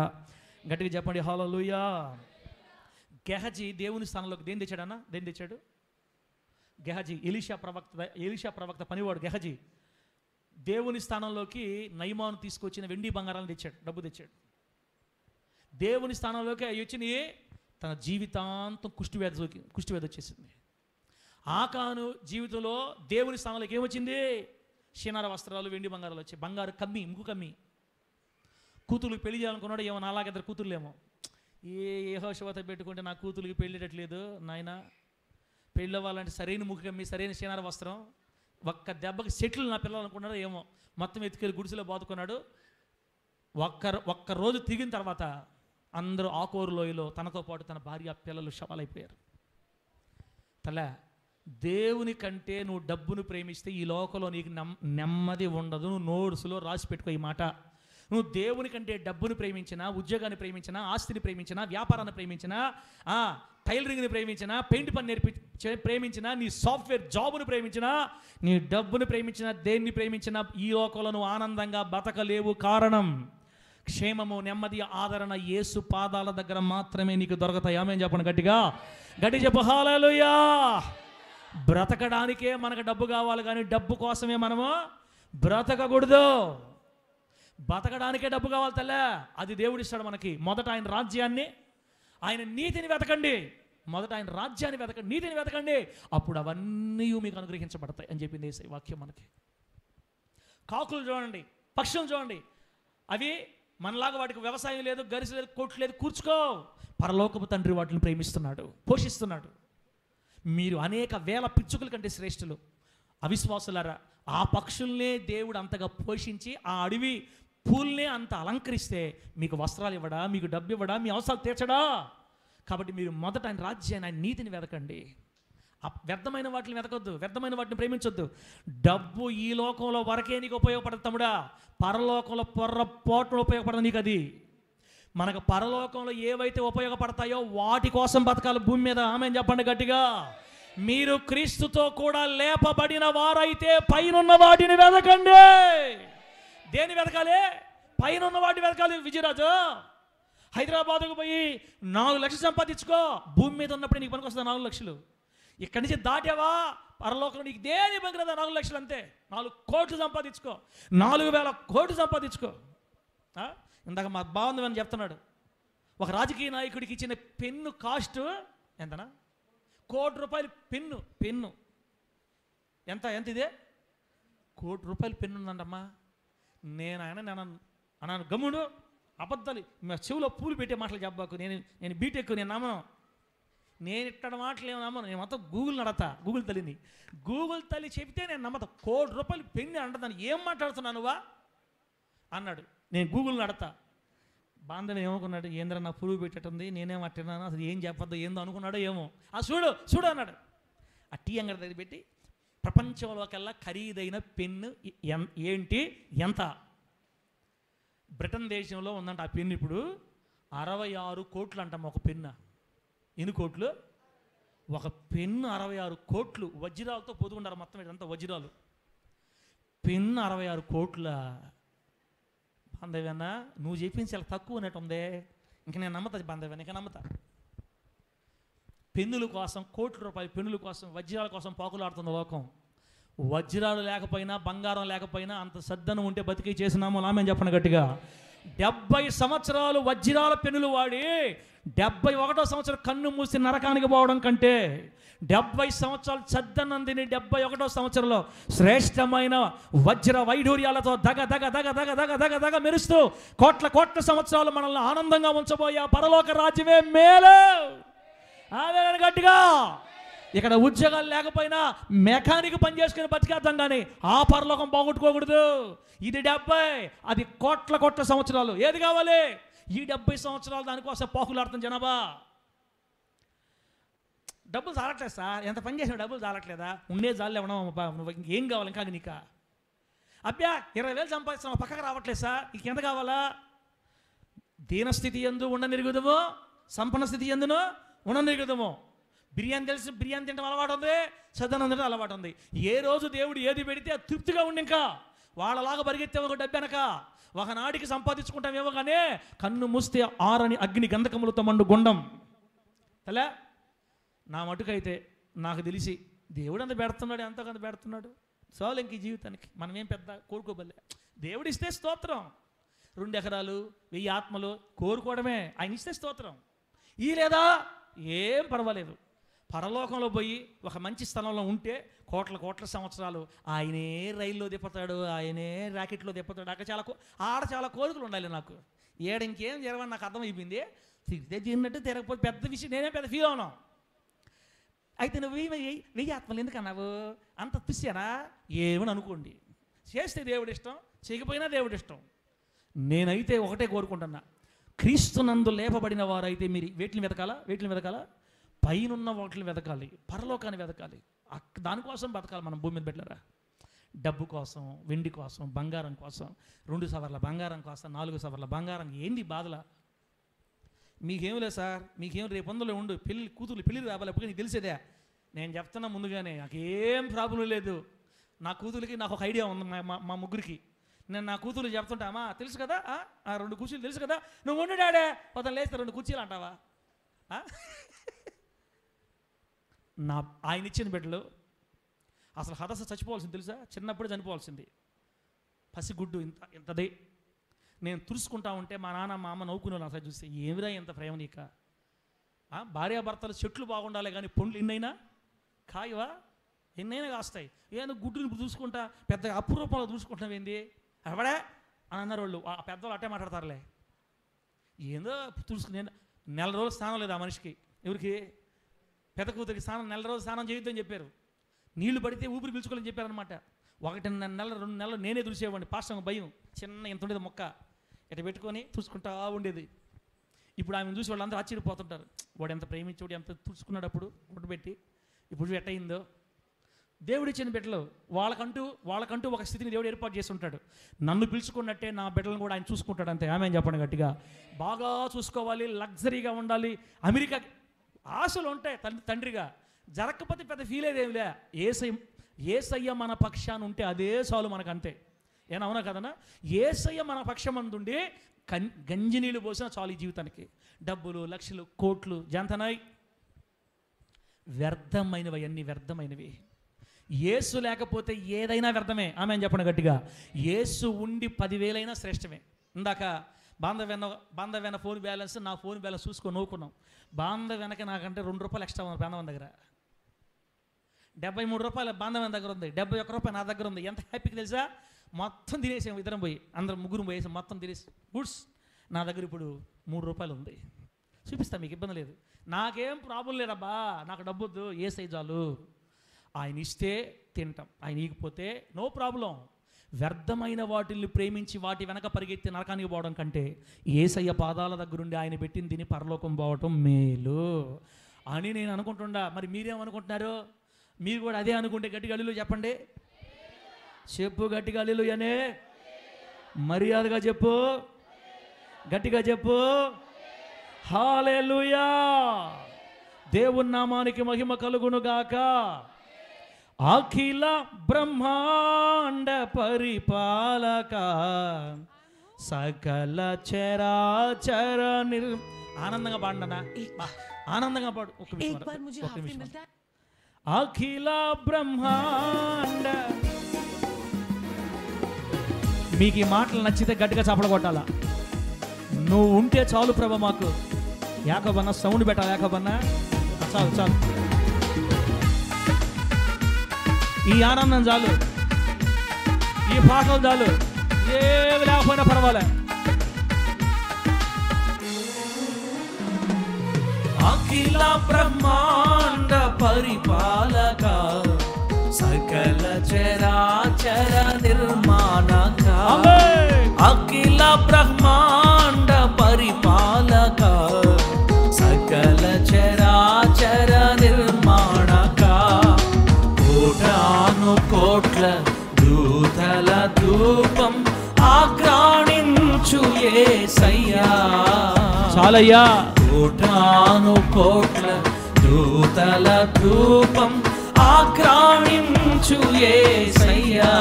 గట్టిగా చెప్పండి హల్లెలూయా. గెహజీ దేవుని స్థానంలోకి దేని తెచ్చాడన్నా? దేని తెచ్చాడు? గెహజీ ఎలీషా ప్రవక్త పనివాడు గెహజీ దేవుని స్థానంలోకి నయమాను తీసుకొచ్చిన వెండి బంగారాలను తెచ్చాడు, డబ్బు తెచ్చాడు. దేవుని స్థానంలోకి అవి వచ్చినాయి. తన జీవితాంతం కుష్టివ్యాధి వచ్చేసింది. ఆకాను జీవితంలో దేవుని స్థానంలోకి ఏమొచ్చింది? షీనార వస్త్రాలు, వెండి బంగారాలు వచ్చాయి. బంగారు కమ్మి, ముక్కు కమ్మి. కూతురు పెళ్లి చేయాలనుకున్నాడు. ఏమో నాలాగ 2 కూతుర్లేమో. యెహోషువతో పెట్టుకుంటే నా కూతురికి పెళ్ళేటట్లేదు నాయన, పెళ్ళి అవ్వాలంటే సరైన ముక్కు కమ్మి, సరైన షీనార వస్త్రం, ఒక్క దెబ్బకి సెటిల్ నా పిల్లలు అనుకున్నాడు. ఏమో మొత్తం ఎత్తుకెళ్ళి గుడిసెలో బాదుకున్నాడు. ఒక్క రోజు తిరిగిన తర్వాత అందరూ ఆకోరు లోయలో తనతో పాటు తన భార్య పిల్లలు శవాలైపోయారు. తల దేవుని కంటే నువ్వు డబ్బును ప్రేమిస్తే ఈ లోకంలో నీకు నెమ్మది ఉండదు. నువ్వు నోట్స్లో రాసి పెట్టుకో ఈ మాట. నువ్వు దేవుని కంటే డబ్బును ప్రేమించినా, ఉద్యోగాన్ని ప్రేమించినా, ఆస్తిని ప్రేమించినా, వ్యాపారాన్ని ప్రేమించినా, టైలరింగ్ని ప్రేమించినా, పెయింట్ పని ప్రేమించినా, నీ సాఫ్ట్వేర్ జాబును ప్రేమించినా, నీ డబ్బును ప్రేమించినా, దేన్ని ప్రేమించినా ఈ లోకంలో నువ్వు ఆనందంగా బతకలేవు. కారణం క్షేమము, నెమ్మది, ఆదరణ యేసు పాదాల దగ్గర మాత్రమే నీకు దొరకతాయి. ఆమేన్ చెప్పండి గట్టిగా. గట్టి చెప్పు హల్లెలూయా. బ్రతకడానికే మనకు డబ్బు కావాలి, కానీ డబ్బు కోసమే మనము బ్రతకకూడదు. బతకడానికే డబ్బు కావాలి తల్లే, అది దేవుడిస్తాడు మనకి. మొదట ఆయన రాజ్యాన్ని, ఆయన నీతిని వెతకండి. మొదట ఆయన రాజ్యాన్ని వెతకండి, నీతిని వెతకండి, అప్పుడు అవన్నీ మీకు అనుగ్రహించబడతాయి అని చెప్పింది యేసయ్య వాక్యం మనకి. కాకులు చూడండి, పక్షులు చూడండి, అవి మనలాగా వాటికి వ్యవసాయం లేదు, గరిసె లేదు, కొట్లు లేదు, కూర్చుకో. పరలోకపు తండ్రి వాటిని ప్రేమిస్తున్నాడు, పోషిస్తున్నాడు. మీరు అనేక వేల పిచ్చుకల కంటే శ్రేష్ఠులు. అవిశ్వాసులారా, ఆ పక్షుల్నే దేవుడు అంతగా పోషించి ఆ అడవి పూల్నే అంత అలంకరిస్తే మీకు వస్త్రాలు ఇవ్వడా, మీకు డబ్బు ఇవ్వడా, మీ అవసరాలు తీర్చడా? కాబట్టి మీరు మొదట ఆయన రాజ్యాన్ని, ఆయన నీతిని వెతకండి. వ్యర్థమైన వాటిని వెతకొద్దు, వ్యర్థమైన వాటిని ప్రేమించొద్దు. డబ్బు ఈ లోకంలో వరకే నీకు ఉపయోగపడదు తమ్ముడా, పరలోకంలో పొర్రపోట్లు ఉపయోగపడదు నీకు. అది మనకు పరలోకంలో ఏవైతే ఉపయోగపడతాయో వాటి కోసం బతకాలి భూమి మీద. ఆమేన్ చెప్పండి గట్టిగా. మీరు క్రీస్తుతో కూడా లేపబడిన వారైతే పైనున్న వాటిని వెతకండి. దేని వెతకాలి? పైనున్న వాటిని వెతకాలి. విజయరాజు, హైదరాబాద్కు పోయి 4 లక్షలు సంపాదించుకో. భూమి మీద ఉన్నప్పుడు నీకు పనికి వస్తుంది 4 లక్షలు. ఇక్కడి నుంచి దాటావా పరలోకంలో నీకు దేని పనికి రాదా? 4 లక్షలు అంతే. 4 కోట్లు సంపాదించుకో, 4,000 కోట్లు సంపాదించుకో. ఇందాక మా బాగుంది అని చెప్తున్నాడు. ఒక రాజకీయ నాయకుడికి ఇచ్చిన పెన్ను కాస్ట్ ఎంతనా? ₹1,00,00,000 పెన్ను. ఎంత ఇదే? ₹1,00,00,000 పెన్ను ఉందంటమ్మా. నేను అన్నాను గమ్ముడు, అబద్ధాలు చెవులో పూలు పెట్టే మాటలు చెప్పబాకు. నేను బీటెక్, నేను నమ్మను. నేను ఇక్కడ మాటలు ఏమో నమ్మను. నేను మొత్తం గూగుల్ నడతా, గూగుల్ తల్లిని. గూగుల్ తల్లి చెబితే నేను నమ్మతా. ₹1,00,00,000 పెన్ను అంటదాన్ని ఏం మాట్లాడుతున్నానువా అన్నాడు. నేను గూగుల్ నడతా. బాంధవ్యం ఏమనుకున్నాడు, ఏంద్ర నా పురుగు పెట్టేటుంది, నేనేం అట్టినాను, అసలు ఏం చెప్పద్దు ఏందో అనుకున్నాడో ఏమో. చూడు అన్నాడు. ఆ టీ అంగడి దగ్గర పెట్టి ప్రపంచంలోకెల్లా ఖరీదైన పెన్ను ఏంటి, ఎంత? బ్రిటన్ దేశంలో ఉందంట ఆ పెన్ను. ఇప్పుడు 66 కోట్లు అంటాం ఒక పెన్ను. ఎన్ని కోట్లు? ఒక పెన్ను 66 కోట్లు. వజ్రాలతో పొదుగుండారు మొత్తం, ఇదంతా వజ్రాలు. పెన్ను 66 కోట్ల. బాంధవ్యన్నా నువ్వు చెప్పింది చాలా తక్కువ ఉన్నట్టు ఉందే. ఇంక నేను నమ్మతా బాంధవ్యాన్ని, ఇంకా నమ్మతా. పెన్నుల కోసం, ₹1,00,00,000 పెన్నుల కోసం, వజ్రాల కోసం పాకులాడుతున్న లోకం. వజ్రాలు లేకపోయినా, బంగారం లేకపోయినా అంత సద్దనం ఉంటే బతికి చేసినామో నామేం చెప్పండి గట్టిగా. 70 సంవత్సరాలు వజ్రాల పెన్నులు వాడి 71వ సంవత్సరం కన్ను మూసి నరకానికి పోవడం కంటే 70 సంవత్సరాలు సద్దనందిని 71వ సంవత్సరంలో శ్రేష్టమైన వజ్ర వైఢూర్యాలతో దగ దగ దగ దగ దగ దగ దగ మెరుస్తూ కోట్ల సంవత్సరాలు మనల్ని ఆనందంగా ఉంచబోయే పరలోక రాజ్యమే మేలు. అదే గట్టిగా. ఇక్కడ ఉద్యోగాలు లేకపోయినా మెకానిక్ పని చేసుకుని బతికేద్దాం, కానీ ఆ పరలోకం పోగొట్టుకోకూడదు. ఇది 70, అది కోట్ల సంవత్సరాలు. ఏది కావాలి? ఈ 70 సంవత్సరాలు దానికోసం పాకులాడుతున్న జనాభా. డబ్బులు చాలట్లేదు సార్, ఎంత పని చేసినా డబ్బులు చాలట్లేదా? ఉండే జాలు ఏమన్నా నువ్వు ఇంకేం కావాలి ఇంకా నీకా? అబ్బా 20,000 సంపాదిస్తున్నావు, పక్కకు రావట్లేదు సార్, ఇంకెంత కావాలా? దీనస్థితి ఎందు ఉండనిరుగుదము, సంపన్న స్థితి ఎందును ఉండనిరుగుదము. బిర్యానీ తెలిసి బిర్యానీ తినడం అలవాటు ఉంది, సద్దనం తినడం అలవాటు ఉంది. ఏ రోజు దేవుడు ఏది పెడితే అది తృప్తిగా ఉండి ఇంకా వాళ్ళలాగా పరిగెత్తే ఒక డబ్బు వెనక ఒకనాడికి సంపాదించుకుంటామేమో కానీ కన్ను మూస్తే ఆరని అగ్ని గంధకములతో మండు గుండం తలే. నా మటుకైతే నాకు తెలిసి దేవుడు అంత పెడుతున్నాడు, ఎంతో కొంత పెడుతున్నాడు చాలు ఇంక జీవితానికి. మనమేం పెద్ద కోరుకోబలే. దేవుడు ఇస్తే స్తోత్రం. 2 ఎకరాలు 1000 ఆత్మలు కోరుకోవడమే, ఆయన ఇస్తే స్తోత్రం. ఈ లేదా ఏం పర్వాలేదు. పరలోకంలో పోయి ఒక మంచి స్థలంలో ఉంటే కోట్ల సంవత్సరాలు ఆయనే రైల్లో తిప్పుతాడు, ఆయనే ర్యాకెట్లో తిప్పుతాడు. ఆడ చాలా కోరికలు ఉండాలి నాకు. ఏడ ఇంకేం జరగని నాకు అర్థమైపోయింది. తిరిగితే తిన్నట్టు తిరగకపోతే పెద్ద విషయం, నేనే పెద్ద ఫీల్ అవునా. అయితే నువ్వు 1000 ఆత్మలు ఎందుకు అన్నావు? అంత తుస్సానా ఏమని అనుకోండి. చేస్తే దేవుడి ఇష్టం, చేయకపోయినా దేవుడి ఇష్టం. నేనైతే ఒకటే కోరుకుంటున్నా, క్రీస్తునందు లేపబడిన వారైతే మీరు వేటిని వెతకాలా? పైనున్న వాటిని వెతకాలి, పరలోకాన్ని వెతకాలి. దానికోసం బతకాలి మనం భూమి మీద పెట్టలేరా? డబ్బు కోసం, వెండి కోసం, బంగారం కోసం, 2 సవర్ల బంగారం కోసం, 4 సవర్ల బంగారం, ఏంది బాధల? మీకేం లేదు సార్, మీకేం రేపు వందలో ఉండు పెళ్ళి రావాలి. ఎప్పుడు నీకు తెలిసేదే. నేను చెప్తున్నా ముందుగానే, నాకేం ప్రాబ్లం లేదు. నా కూతురికి నాకు ఒక ఐడియా ఉంది, మా ముగ్గురికి. నేను నా కూతురు చెప్తుంటామా, తెలుసు కదా 2 కుర్చీలు తెలుసు కదా, నువ్వు ఉండు డాడే పొద్దున లేస్తే 2 కుర్చీలు అంటావా? ఆయన ఇచ్చిన బిడ్డలు అసలు హదస చచ్చిపోవాల్సింది తెలుసా? చిన్నప్పుడే చనిపోవాల్సింది. పసిగుడ్డు ఇంతది. నేను తురుచుకుంటా ఉంటే మా నాన్న మా అమ్మ నవ్వుకునేవాళ్ళు. అసలు చూస్తే ఏమిరా ఎంత ప్రేమ నీక. భార్యాభర్తలు చెట్లు బాగుండాలి కానీ పండ్లు ఎన్నైనా కాయవా? ఎన్నైనా కాస్తాయి. ఏదో గుడ్డుని చూసుకుంటా పెద్ద అపురూపంలో చూసుకుంటున్నావేంది అవడే అని అన్నారు వాళ్ళు. ఆ పెద్దవాళ్ళు అట్టే మాట్లాడతారులే. ఏందో చూసుకుని నెల రోజులు స్నానం లేదు ఆ మనిషికి. ఎవరికి? పెద్ద కూతురికి నెల రోజులు స్నానం చేయొద్దని చెప్పారు. నీళ్లు పడితే ఊపిరి పీల్చుకోవాలని చెప్పారనమాట. 1 నెల 2 నెలలు నేనే తుడిసేవాడిని. పాస్టంగా భయం, చిన్న ఎంత ఉండేది మొక్క ఇట్లా పెట్టుకొని తుడుచుకుంటా ఉండేది. ఇప్పుడు ఆమెను చూసి వాళ్ళందరూ ఆశ్చర్యపోతుంటారు, వాడు ఎంత ప్రేమించాడు, ఎంత తుడుచుకున్నాడు అప్పుడు గుడ్డు పెట్టి. ఇప్పుడు ఎట్టయిందో. దేవుడిచ్చిన బిడ్డలు వాళ్ళకంటూ ఒక స్థితిని దేవుడు ఏర్పాటు చేసి ఉంటాడు. నన్ను పిలుచుకున్నట్టే నా బిడ్డలను కూడా ఆయన చూసుకుంటాడు అంతే. ఆమె చెప్పండి గట్టిగా. బాగా చూసుకోవాలి, లగ్జరీగా ఉండాలి. అమెరికా ఆశలు ఉంటాయి తండ్రిగా. జరగకపోతే పెద్ద ఫీల్ అయ్యేదేమిలే. ఏసయ్య మన పక్షాన ఉంటే అదే చాలు మనకు, అంతే. అవునా కదనా? ఏసయ్య మన పక్షమందుండి గంజి నీళ్ళు పోసినా చాలు ఈ జీవితానికి. డబ్బులు, లక్షలు, కోట్లు జంతనాయి వ్యర్థమైనవి, అన్నీ వ్యర్థమైనవి. యేసు లేకపోతే ఏదైనా వ్యర్థమే. ఆమె అని చెప్పండి గట్టిగా. యేసు ఉండి 10,000 శ్రేష్టమే. ఇందాక బాంధవ్యన ఫోన్ బ్యాలెన్స్, నా ఫోన్ బ్యాలెన్స్ చూసుకొని నవ్వుకున్నాం. బాంధవ్యనకి నాకంటే 2 రూపాయలు ఎక్స్ట్రా ఉంది బాంధవ్యన దగ్గర. 73 రూపాయలు బాంధవ్యన దగ్గర ఉంది, 71 రూపాయలు నా దగ్గర ఉంది. ఎంత హ్యాపీకి తెలుసా? మొత్తం తినేసాము ఇద్దరం పోయి, అందరం ముగ్గురు పోయేసాం, మొత్తం తినేసి గుడ్స్. నా దగ్గర ఇప్పుడు 3 రూపాయలు ఉంది. చూపిస్తా, మీకు ఇబ్బంది లేదు. నాకేం ప్రాబ్లం లేదబ్బా, నాకు డబ్బు వద్దు, ఏ సైజాలు. ఆయన ఇస్తే తింటాం, ఆయన ఇకపోతే నో ప్రాబ్లం. వ్యర్థమైన వాటిల్ని ప్రేమించి వాటి వెనక పరిగెత్తి నరకానికి పోవడం కంటే యేసయ్య పాదాల దగ్గరుండి ఆయన పెట్టింది తిని పరలోకం పోవటం మేలు అని నేను అనుకుంటుండా. మరి మీరేమనుకుంటున్నారు? మీరు కూడా అదే అనుకుంటే గట్టిగా హల్లెలూయా చెప్పండి. చెప్పు గట్టిగా హల్లెలూయానే. మర్యాదగా చెప్పు, గట్టిగా చెప్పు హల్లెలూయా. దేవుని నామానికి మహిమ కలుగునుగాక. అఖిల బ్రహ్మాండ పరిపాలక సకల చరాచర ఆనందంగా పాడనా, ఆనందంగా పాడు. ఒక నిమిషం. అఖిల బ్రహ్మాండ. మీకు ఈ మాటలు నచ్చితే గట్టిగా చప్పట్లు కొట్టాలా. నువ్వు ఉంటే చాలు ప్రభు మాకు. యాకోబన్న సౌండ్ పెట్టాలి. యాకోబన్న చాలు చాలు, ఈ ఆనందం చాలు, ఈ పాటలు చాలు, ఏమి లేకపోయినా పర్వాలే. అఖిల బ్రహ్మాండ పరిపాలక సకల చరాచర నిర్మాణక. అఖిల బ్రహ్మాండ పరిపాలక సకల చరాచర నిర్మాణ. ధూపం ఆగ్రాణించు యేసయ్యా. చాలయ్యా. కోటాను కోట్ల దూతల ధూపం ఆగ్రాణించు యేసయ్యా.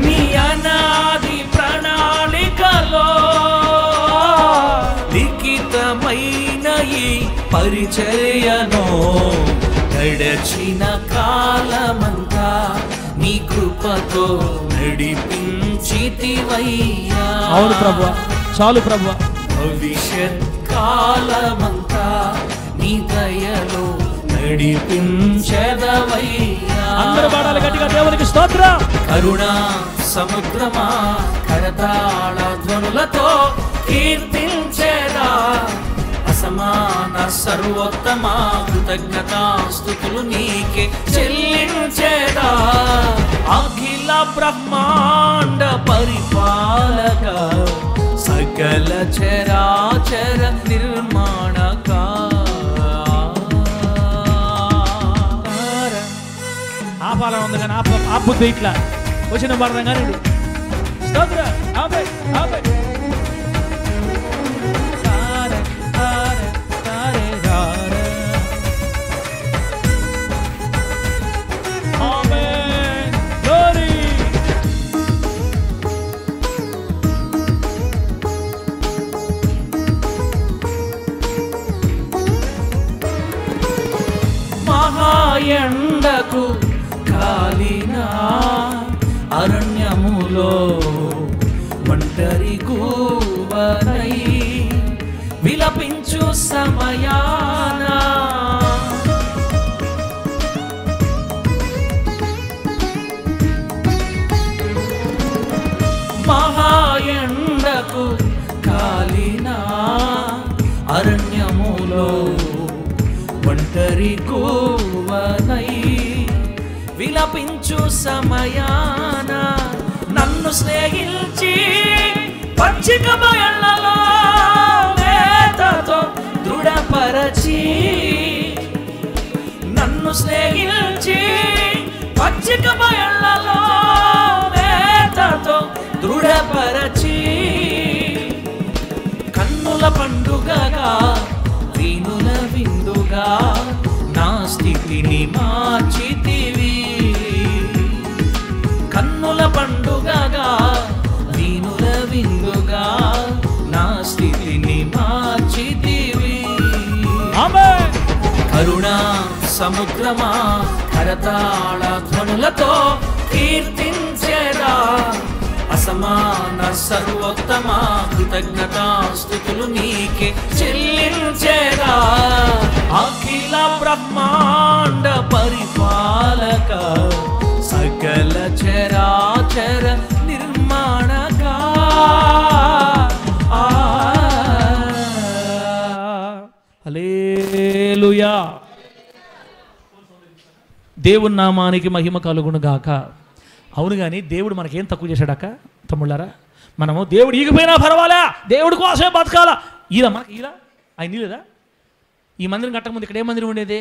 నీ అనాది ప్రణాళికలో లిఖితమైన ఈ పరిచర్యను గడచిన కాలమంతా నీ కృపతో నడిపించితివయ్యా. అవును ప్రభువా, చాలు ప్రభువా. భవిష్యత్ కాలమంతా నీ దయలో నడిపించెదవయ్యా. అందరూ పాడాలి గట్టిగా దేవునికి స్తోత్రం. కరుణా సముద్రమా కరతాళ ధ్వనులతో కీర్తించేదా. అసమాన సర్వోత్తమ కృతజ్ఞతాస్తుతులు నీకే చెల్లించేదా. అఖిల బ్రహ్మాండ పరిపాలక సకల చరాచర నిర్మాణక. ఆపాల ఉంది కానీ ఆపుద్ది ఇట్లా వచ్చిన పడదాం కానీ స్తోత్రం. ఆపే ఆపే. మహాయండకు కాలిన అరణ్యములో ఒంటరి గూవనై విలపించు సమయాన మహాయండకు కాలిన అరణ్యములో ఒంటరి గూవనై విలపించు సమయాన నన్ను స్నేహించి పచ్చిక బయళ్ళలో వేతతో దృఢపరచి. నన్ను స్నేహించి పచ్చిక బయళ్ళలో వేతతో దృఢపరచి. కన్నుల పండుగగా వీనుల విందుగా నా స్థితిని మార్చితివి. కన్నుల పండుగగా వీనుల విందుగా నా స్థితిని మార్చితివి. కరుణా సముద్రమా కరతాళ ధ్వనులతో కీర్తించేదా. అసమాన సర్వోత్తమ కృతజ్ఞతాస్తుతులు నీకే చెల్లించేదా. అఖిల బ్రహ్మాండ పరిపాలక సకల చరాచర నిర్మాణకా. హల్లెలూయా. దేవుని నామానికి మహిమ కలుగును గాక. అవును కానీ దేవుడు మనకేం తక్కువ చేశాడాక తమ్ముళ్ళారా? మనము దేవుడు ఈగిపోయినా పర్వాలే, దేవుడి కోసమే బతకాలా. ఈలా మనకి ఈలా ఆయన నీలేదా? ఈ మందిరం కట్టకముందు ఇక్కడ ఏ మందిరం ఉండేది?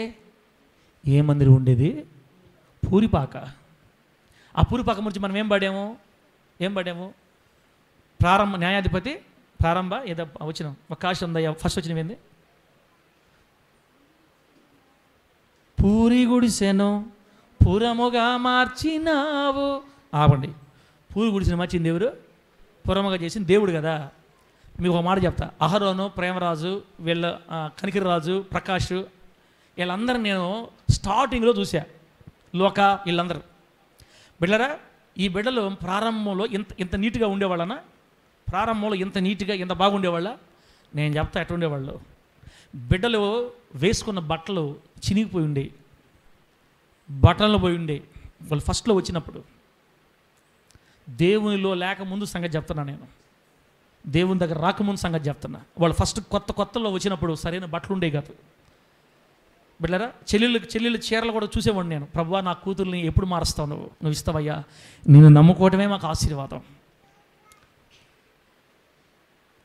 ఏ మందిరం ఉండేది? పూరిపాక. ఆ పూరిపాక గురించి మనం ఏం పడాము? ప్రారంభ న్యాయాధిపతి ప్రారంభ ఏదో వచ్చిన అవకాశం ఉందయ్యా. ఫస్ట్ వచ్చినవి ఏంది? పూరి గుడిసెను పురముగా మార్చినావు. ఆపండి. పూరి గుడిసెను మార్చింది ఎవరు? పురముగా చేసింది దేవుడు కదా. మీకు ఒక మాట చెప్తా. అహరోను, ప్రేమరాజు, వీళ్ళ కనికిరరాజు, ప్రకాష్ వీళ్ళందరూ నేను స్టార్టింగ్లో చూసా. లోక వీళ్ళందరూ బిడ్డరా. ఈ బిడ్డలు ప్రారంభంలో ఇంత నీట్గా ఉండేవాళ్ళనా? ప్రారంభంలో ఇంత నీట్గా ఇంత బాగుండేవాళ్ళ? నేను చెప్తా ఎట్లా ఉండేవాళ్ళు. బిడ్డలు వేసుకున్న బట్టలు చినిగిపోయి ఉండే, బట్టలు పోయి ఉండే. వాళ్ళు ఫస్ట్లో వచ్చినప్పుడు దేవునిలో లేకముందు సంగతి చెప్తున్నా. నేను దేవుని దగ్గర రాకముందు సంగతి చెప్తున్నా. వాళ్ళు ఫస్ట్ కొత్తలో వచ్చినప్పుడు సరైన బట్టలు ఉండే కాదు బిడ్డరా. చెల్లెళ్ళు చీరలు కూడా చూసేవాడిని నేను. ప్రభువా, నా కూతుర్ని ఎప్పుడు మారుస్తావు? నువ్వు ఇస్తావయ్యా. నేను నమ్ముకోవటమే మాకు ఆశీర్వాదం.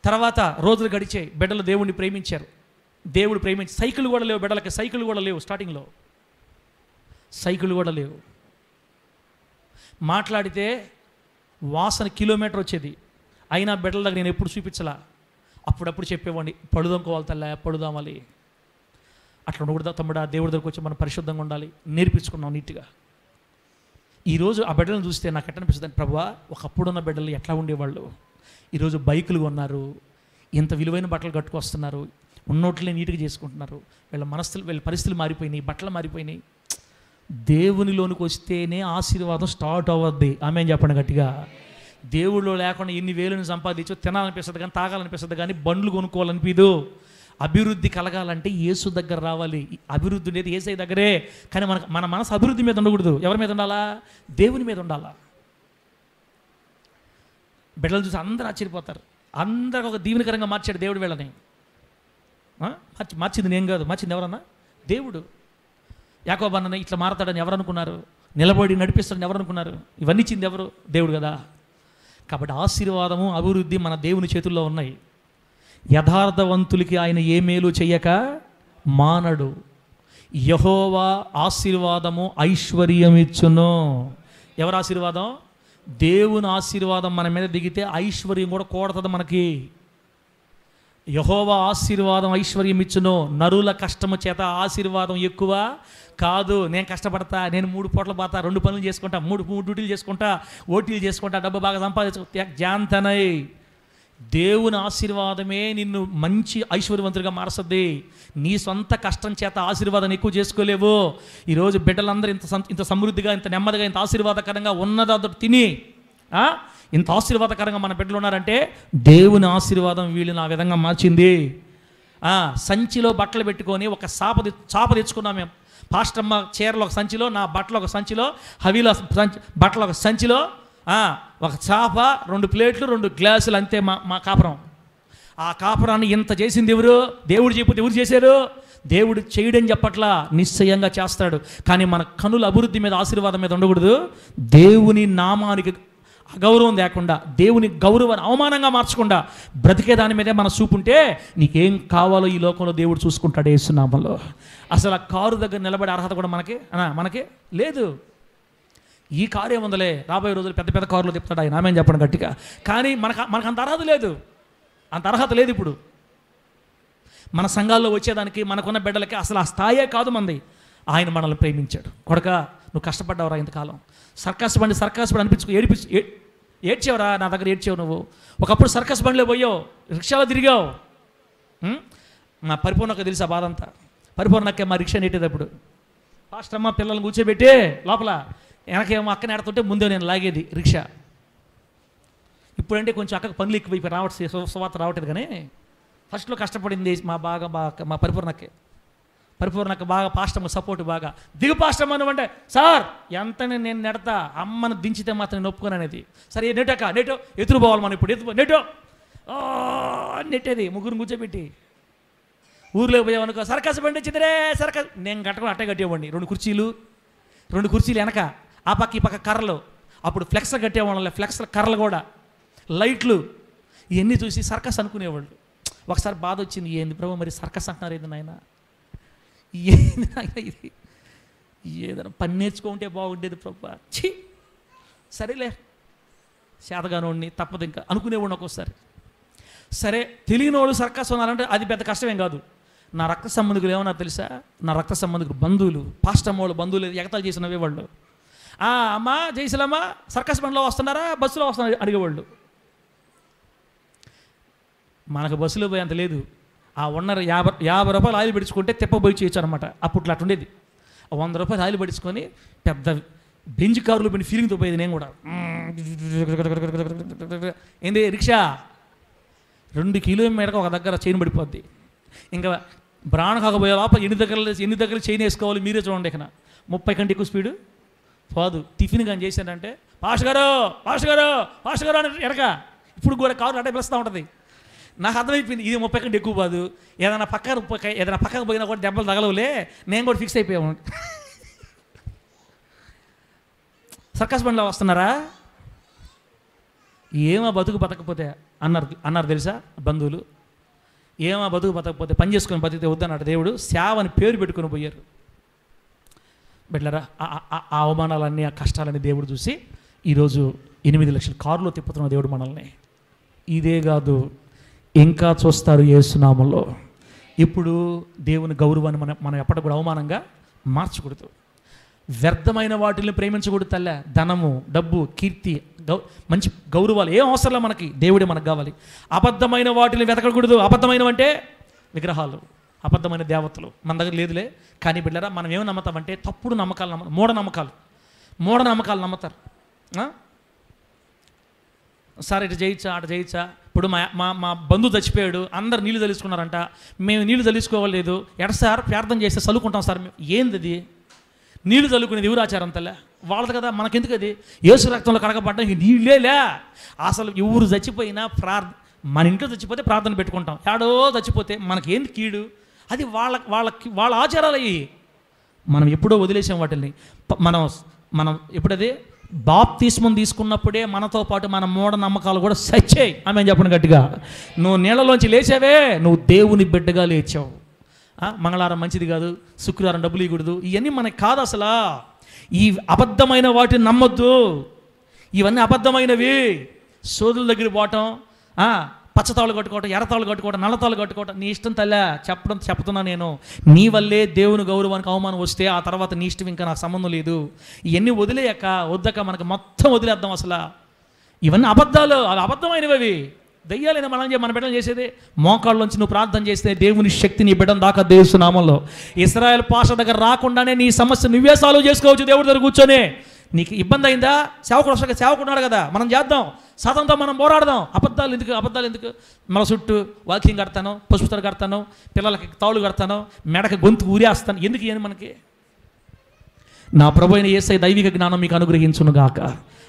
తర్వాత రోజులు గడిచాయి. బిడ్డలు దేవుడిని ప్రేమించారు. దేవుడు ప్రేమించి సైకిల్ కూడా లేవు బిడ్డలకి. సైకిల్ కూడా లేవు. స్టార్టింగ్లో సైకిల్ కూడా లేవు. మాట్లాడితే వాసన కిలోమీటర్ వచ్చేది. అయినా బిడ్డల దగ్గర నేను ఎప్పుడు చూపించలా. అప్పుడప్పుడు చెప్పేవాడిని, పడుదాంకోవాలి తల్లా, పడుదామలి. అట్లా ఉండకూడదా తమ్ముడా, దేవుడి దగ్గరకు వచ్చి మనం పరిశుద్ధంగా ఉండాలి, నేర్పించుకున్నాం నీట్గా. ఈరోజు ఆ బిడ్డలను చూస్తే నాకు ఎట్లా అనిపిస్తుంది, ప్రభువా ఒకప్పుడున్న బిడ్డలు ఎట్లా ఉండేవాళ్ళు, ఈరోజు బైకులు కొన్నారు, ఇంత విలువైన బట్టలు కట్టుకొస్తున్నారు, ఉన్నోట్లే నీట్గా చేసుకుంటున్నారు. వీళ్ళ పరిస్థితులు మారిపోయినాయి, బట్టలు మారిపోయినాయి. దేవునిలోనికి వస్తేనే ఆశీర్వాదం స్టార్ట్ అవ్వద్ది. ఆమె చెప్పండి గట్టిగా. దేవుళ్ళు లేకుండా ఎన్ని వేలను సంపాదించో తినాలనిపిస్తుంది కానీ, తాగాలనిపిస్తుంది కానీ, బండ్లు కొనుక్కోవాలనిపిదు. అభివృద్ధి కలగాలంటే యేసు దగ్గర రావాలి. అభివృద్ధి ఉండేది యేసై దగ్గరే. కానీ మన మనసు అభివృద్ధి మీద ఉండకూడదు. ఎవరి మీద ఉండాలా? దేవుని మీద ఉండాలా. బిడ్డలు చూసి అందరూ ఆశ్చర్యపోతారు. అందరికి ఒక దీవెనకరంగా మార్చాడు దేవుడు వీళ్ళని. మార్చింది నేను కాదు, మార్చింది ఎవరన్నా? దేవుడు. యాకోబు అన్న ఇట్లా మారతాడని ఎవరు అనుకున్నారు? నిలబడి నడిపిస్తాడని ఎవరు అనుకున్నారు? ఇవన్నీ ఇచ్చింది ఎవరు? దేవుడు కదా. కాబట్టి ఆశీర్వాదము, అభివృద్ధి మన దేవుని చేతుల్లో ఉన్నాయి. యథార్థవంతులకి ఆయన ఏ మేలు చెయ్యక మానడు. యెహోవా ఆశీర్వాదము ఐశ్వర్యం ఇచ్చును. ఎవరు ఆశీర్వాదం? దేవుని ఆశీర్వాదం మన మీద దిగితే ఐశ్వర్యం కూడా కూడుతుంది మనకి. యెహోవా ఆశీర్వాదం ఐశ్వర్యం ఇచ్చును. నరుల కష్టము చేత ఆశీర్వాదం ఎక్కువ కాదు. నేను కష్టపడతా, నేను 3 పూటలు పోతా, 2 పనులు చేసుకుంటా, 3 డ్యూటీలు చేసుకుంటా, ఓటీలు చేసుకుంటా, డబ్బు బాగా సంపాదించుకుంటా, జాంతనై. దేవుని ఆశీర్వాదమే నిన్ను మంచి ఐశ్వర్యవంతుడిగా మారుస్తుంది. నీ సొంత కష్టం చేత ఆశీర్వాదాన్ని ఎక్కువ చేసుకోలేవు. ఈరోజు బిడ్డలందరూ ఇంత సమృద్ధిగా, ఇంత నెమ్మదిగా, ఇంత ఆశీర్వాదకరంగా ఉన్నదో తిని ఇంత ఆశీర్వాదకరంగా మన బిడ్డలు ఉన్నారంటే దేవుని ఆశీర్వాదం వీళ్ళని ఆ విధంగా మార్చింది. సంచిలో బట్టలు పెట్టుకొని ఒక చాప తెచ్చుకున్నాం మేము. పాస్టమ్మ చీరలు ఒక సంచిలో, నా బట్టలు ఒక సంచిలో, హవీలో బట్టలు ఒక సంచిలో, ఒక చాప, 2 ప్లేట్లు, 2 గ్లాసులు, అంతే మా కాపురం. ఆ కాపురాన్ని ఇంత చేసింది ఎవరు? దేవుడు చెప్పితే ఎవరు చేశారు? దేవుడు చేయడని చెప్పట్లా, నిశ్చయంగా చేస్తాడు. కానీ మన కనుల అభివృద్ధి మీద, ఆశీర్వాదం మీద ఉండకూడదు. దేవుని నామానికి అగౌరవం లేకుండా, దేవుని గౌరవాన్ని అవమానంగా మార్చకుండా బ్రతికే దాని మీదే మన చూపుంటే నీకేం కావాలో ఈ లోకంలో దేవుడు చూసుకుంటాడు యేసు నామములో. అసలు ఆ కారు దగ్గర నిలబడే అర్హత కూడా మనకి లేదు. ఈ కారు ఏముందలే, రాబోయే రోజులు పెద్ద పెద్ద కారులో తిప్పుతాడు ఆయన, ఆమె చెప్పండి గట్టిగా. కానీ మనకు అంత అర్హత లేదు, అంత అర్హత లేదు. ఇప్పుడు మన సంఘాల్లో వచ్చేదానికి, మనకున్న బిడ్డలకి అసలు ఆ స్థాయే కాదు మంది. ఆయన మనల్ని ప్రేమించాడు. కొడక నువ్వు కష్టపడ్డావురా ఇంతకాలం, సర్కస్ బండి అనిపించుకో, ఏడ్చేవరా, నా దగ్గర ఏడ్చేవు నువ్వు. ఒకప్పుడు సర్కస్ బండిలో పోయావు, రిక్షాలో తిరిగావు. మా పరిపూర్ణకు తెలుసు ఆ బాధ అంతా. పరిపూర్ణకే మా రిక్షా నెట్టేటప్పుడు ఫాస్ట్ అమ్మ పిల్లల్ని కూర్చోబెట్టి లోపల, వెనకేమో అక్కని ఆడుతుంటే ముందే నేను లాగేది రిక్షా. ఇప్పుడంటే కొంచెం అక్కకు పనులు ఎక్కువైపోయి సువార్త రావట్లేదు. కానీ ఫస్ట్లో కష్టపడింది మా పరిపూర్ణకి బాగా పాస్టమ్మ సపోర్ట్ బాగా. దిగు పాస్టమ్మ నువ్వంటే, సార్ ఎంతనే నేను నెడతా, అమ్మను దించితే మాత్రం నేను ఒప్పుకోను అనేది. సరే నెటో ఎదురు పోవాలి మనం, ఇప్పుడు నెటో నెట్టేది. ముగ్గురు కూర్చోబెట్టి ఊర్లో పోయామనుకో, సర్కస్ బండి వచ్చిందిరే సర్కస్. నేను కట్టకుండా అట్టే కట్టేవాడిని. 2 కుర్చీలు వెనక, ఆ పక్క ఈ పక్క కర్రలు. అప్పుడు ఫ్లెక్స్లు కట్టేవాళ్ళం, ఫ్లెక్స్ల కర్రలు కూడా, లైట్లు, ఇవన్నీ చూసి సర్కస్ అనుకునేవాళ్ళు. ఒకసారి బాధ వచ్చింది, ఏంది ప్రభు మరి సర్కస్ అంటున్నారు ఏంది నాయన, ఏంది నాయన ఇది, ఏదైనా పని నేర్చుకుంటే బాగుండేది ప్రభు. ఛీ సరేలే, శాతగానోడిని తప్పదు ఇంకా అనుకునేవాడిని ఒక్కోసారి. సరే తెలియనివాడు సర్కస్ ఉన్నారంటే అది పెద్ద కష్టమేం కాదు. నా రక్త సంబంధికులు ఏమన్నా తెలుసా? నా రక్త సంబంధికులు బంధువులు, పాస్టమ్మ వాళ్ళు బంధువులు ఎగతాలు చేసినవే వాళ్ళు. అమ్మా జయశీలమ్మ సర్కస్ బండిలో వస్తున్నారా, బస్సులో వస్తున్నారా అడిగేవాళ్ళు. మనకు బస్సులో పోయి అంత లేదు. ఆ 50 రూపాయలు ఆయిల్ పెట్టుకుంటే తిప్పబోయి చేయొచ్చు అనమాట. అప్పట్లో అట్టుండేది. 100 రూపాయలు ఆయిల్ పెట్టుకొని పెద్ద బెంజ్ కారులో పోయిన ఫీలింగ్తో పోయేది నేను కూడా. ఏంది రిక్షా 2 కిలోమీటర్కి ఒక దగ్గర చైన్ పడిపోద్ది. ఇంకా బ్రాణ కాకపోయే లోపల ఎన్ని దగ్గర చైన్ వేసుకోవాలి మీరే చూడండి. ఇక 30 కంటే ఎక్కువ స్పీడు పోదు. టిఫిన్ కానీ చేశానంటే పాష్ గారు అని ఎరక. ఇప్పుడు కూడా కారు అట్టే పిలుస్తూ ఉంటుంది. నాకు అర్థమైపోయింది ఇది 30 కంటే ఎక్కువ పోదు. ఏదైనా పక్కకు పోయినా కూడా దెబ్బలు తగలవులే, నేను కూడా ఫిక్స్ అయిపోయాము. సర్కస్ బండిలో వస్తున్నారా, ఏమో బతుకు బతకపోతే అన్నారు తెలుసా బంధువులు. ఏమో బతుకు బతకపోతే పని చేసుకొని బతికితే వద్దన్నాడు దేవుడు. సేవని పేరు పెట్టుకొని పోయారు. బిడ్డలారా, ఆ అవమానాలన్నీ, ఆ కష్టాలన్నీ దేవుడు చూసి ఈరోజు 8 లక్షల కారులో తిప్పుతున్న దేవుడు మనల్ని. ఇదే కాదు, ఇంకా చూస్తారు యేసునామంలో. ఇప్పుడు దేవుని గౌరవాన్ని మనం ఎప్పటికి కూడా అవమానంగా మార్చకూడదు. వ్యర్థమైన వాటిని ప్రేమించకూడదు తల్లే. ధనము, డబ్బు, కీర్తి, మంచి గౌరవాలు ఏం అవసరంలో మనకి, దేవుడే మనకు కావాలి. అబద్ధమైన వాటిని వెతకకూడదు. అబద్ధమైనవంటే విగ్రహాలు, అబద్ధమైన దేవతలు మన దగ్గర లేదులే. కానీ బిడ్డరా, మనం ఏమి నమ్ముతామంటే తప్పుడు నమ్మకాలు, మూఢనమ్మకాలు నమ్ముతారు. సార్ ఇటు చేయొచ్చా, అటు చేయొచ్చా. ఇప్పుడు మా బంధువు చచ్చిపోయాడు, అందరు నీళ్ళు తలుచుకున్నారంట, మేము నీళ్ళు తలుచుకోవలేదు. ఎట సార్ ప్రార్థన చేస్తే చల్లుకుంటాం సార్. ఏంది అది? నీళ్ళు చల్లుకునేది ఎవరాచారం తల్లే? వాళ్ళది కదా, మనకెందుకు అది? యేసు రక్తంలో కడగబడ్డానికి నీళ్ళేలే. అసలు ఎవరు చచ్చిపోయినా మన ఇంట్లో చచ్చిపోతే ప్రార్థన పెట్టుకుంటాం, ఏడో చచ్చిపోతే మనకేంది కీడు? అది వాళ్ళ ఆచారాలు అయ్యి. మనం ఎప్పుడో వదిలేసాం వాటిని. మనం ఎప్పుడది బాప్తిస్మం తీసుకున్నప్పుడే మనతో పాటు మన మూఢనమ్మకాలు కూడా సచ్చాయి. ఆమె చెప్పండి గట్టిగా. నువ్వు నీళ్ళలోంచి లేచావే, నువ్వు దేవుని బిడ్డగా లేచావు. మంగళవారం మంచిది కాదు, శుక్రవారం డబ్బులు ఇవ్వకూడదు, ఇవన్నీ మనకి కాదు అసలు. ఈ అబద్ధమైన వాటిని నమ్మొద్దు. ఇవన్నీ అబద్ధమైనవి. సోదుల దగ్గర పోవటం, పచ్చతాళ్ళు కట్టుకోవటం, ఎర్రతాళ్ళు కట్టుకోవటం, నల్లతాళ్ళు కట్టుకోవటం నీ ఇష్టం తల్లే. చెప్తున్నా నేను, నీ వల్లే దేవుని గౌరవానికి అవమానం వస్తే ఆ తర్వాత నీ ఇష్టం, ఇంకా నాకు సంబంధం లేదు. ఇవన్నీ వద్దక మనకు మొత్తం వదిలేద్దాం అసలు. ఇవన్నీ అబద్ధాలు, అవి అబద్ధమైనవి. దయ్యాలైనా మన బిడ్డలు చేసేది. మోకాళ్ళలోంచి నువ్వు ప్రార్థన చేస్తే దేవుని శక్తి నీ బిడ్డను దాకా దేవుని నామంలో. ఇశ్రాయేల్ పాష దగ్గర రాకుండానే నీ సమస్య నువ్వే సాల్వ్ చేసుకోవచ్చు దేవుడి దగ్గర కూర్చొని. నీకు ఇబ్బంది అయిందా? సేవకున్నాడు కదా, మనం చేద్దాం. సాతానుతో మనం పోరాడదాం. అబద్ధాలు ఎందుకు? మన చుట్టూ వాకింగ్ కడతాను, పసుపుతలు కడతాను, పిల్లలకి తాళ్ళు కడతాను, మెడకి గొంతు ఊరేస్తాను. ఎందుకు ఇవన్నీ మనకి? నా ప్రభు అయిన యేసయ్య దైవిక జ్ఞానం మీకు అనుగ్రహించును గాక.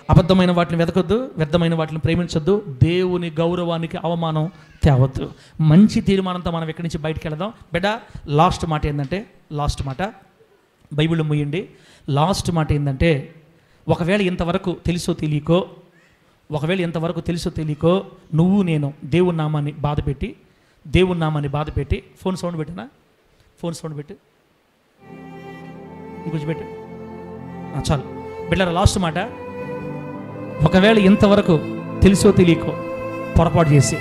అబద్ధమైన వాటిని వెతకొద్దు, వ్యర్థమైన వాటిని ప్రేమించొద్దు, దేవుని గౌరవానికి అవమానం తేవద్దు. మంచి తీర్మానంతో మనం ఇక్కడి నుంచి బయటికి వెళదాం. బిడ్డ, లాస్ట్ మాట ఏంటంటే, బైబిల్ ముయ్యండి. లాస్ట్ మాట ఏంటంటే, ఒకవేళ ఇంతవరకు తెలుసో తెలియకో నువ్వు నేను దేవుని నామాన్ని బాధపెట్టి ఫోన్ సౌండ్ పెట్టు, ఇంకొంచెం పెట్టు, చాలు. బిడ్డరా, లాస్ట్ మాట. ఒకవేళ ఇంతవరకు తెలుసో తెలియకో పొరపాటు చేసి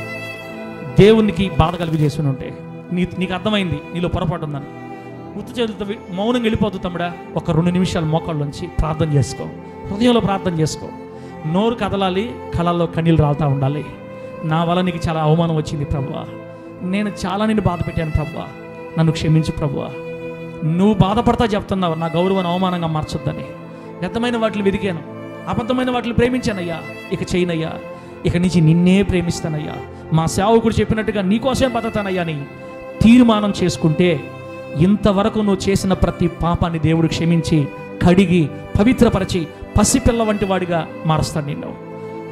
దేవునికి బాధ కలిగి చేసుకుని ఉంటే, నీకు అర్థమైంది నీలో పొరపాటు ఉందని, ఉత్తు చేతులతో మౌనంగా వెళ్ళిపోతు తమ్ముడా. ఒక 2 నిమిషాలు మోకాళ్ళలోంచి ప్రార్థన చేసుకో, హృదయంలో ప్రార్థన చేసుకో. నోరు కదలాలి, కళల్లో కన్నీళ్ళు రాలుతూ ఉండాలి. నా వల్ల నీకు చాలా అవమానం వచ్చింది ప్రభువా, నేను చాలా నిన్ను బాధ పెట్టాను ప్రభువా, నన్ను క్షమించు ప్రభువా. నువ్వు బాధపడతా చెప్తున్నావు నా గౌరవాన్ని అవమానంగా మార్చొద్దని. వ్యర్థమైన వాటిని వెతికాను, అబద్ధమైన వాటిని ప్రేమించానయ్యా, ఇక చేయనయ్యా, ఇక నుంచి నిన్నే ప్రేమిస్తానయ్యా, మా సేవకుడు చెప్పినట్టుగా నీకోసం బతతానయ్యా అని తీర్మానం చేసుకుంటే, ఇంతవరకు నువ్వు చేసిన ప్రతి పాపాన్ని దేవుడు క్షమించి కడిగి పవిత్రపరిచి పసిపిల్ల వంటి వాడిగా మారుస్తాను నిన్ను.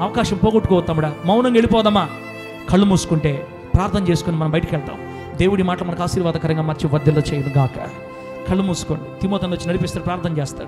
అవకాశం పోగొట్టుకోవద్దు తమ్ముడా. మౌనంగా వెళ్ళిపోదామా? కళ్ళు మూసుకుంటే ప్రార్థన చేసుకుని మనం బయటికి వెళ్తాం. దేవుడి మాటలు మనకు ఆశీర్వాదకరంగా మార్చి వర్ధిల్ల చేయను గాక. కళ్ళు మూసుకోండి. తిమోతిని వచ్చి నడిపిస్తాడు, ప్రార్థన చేస్తాడు.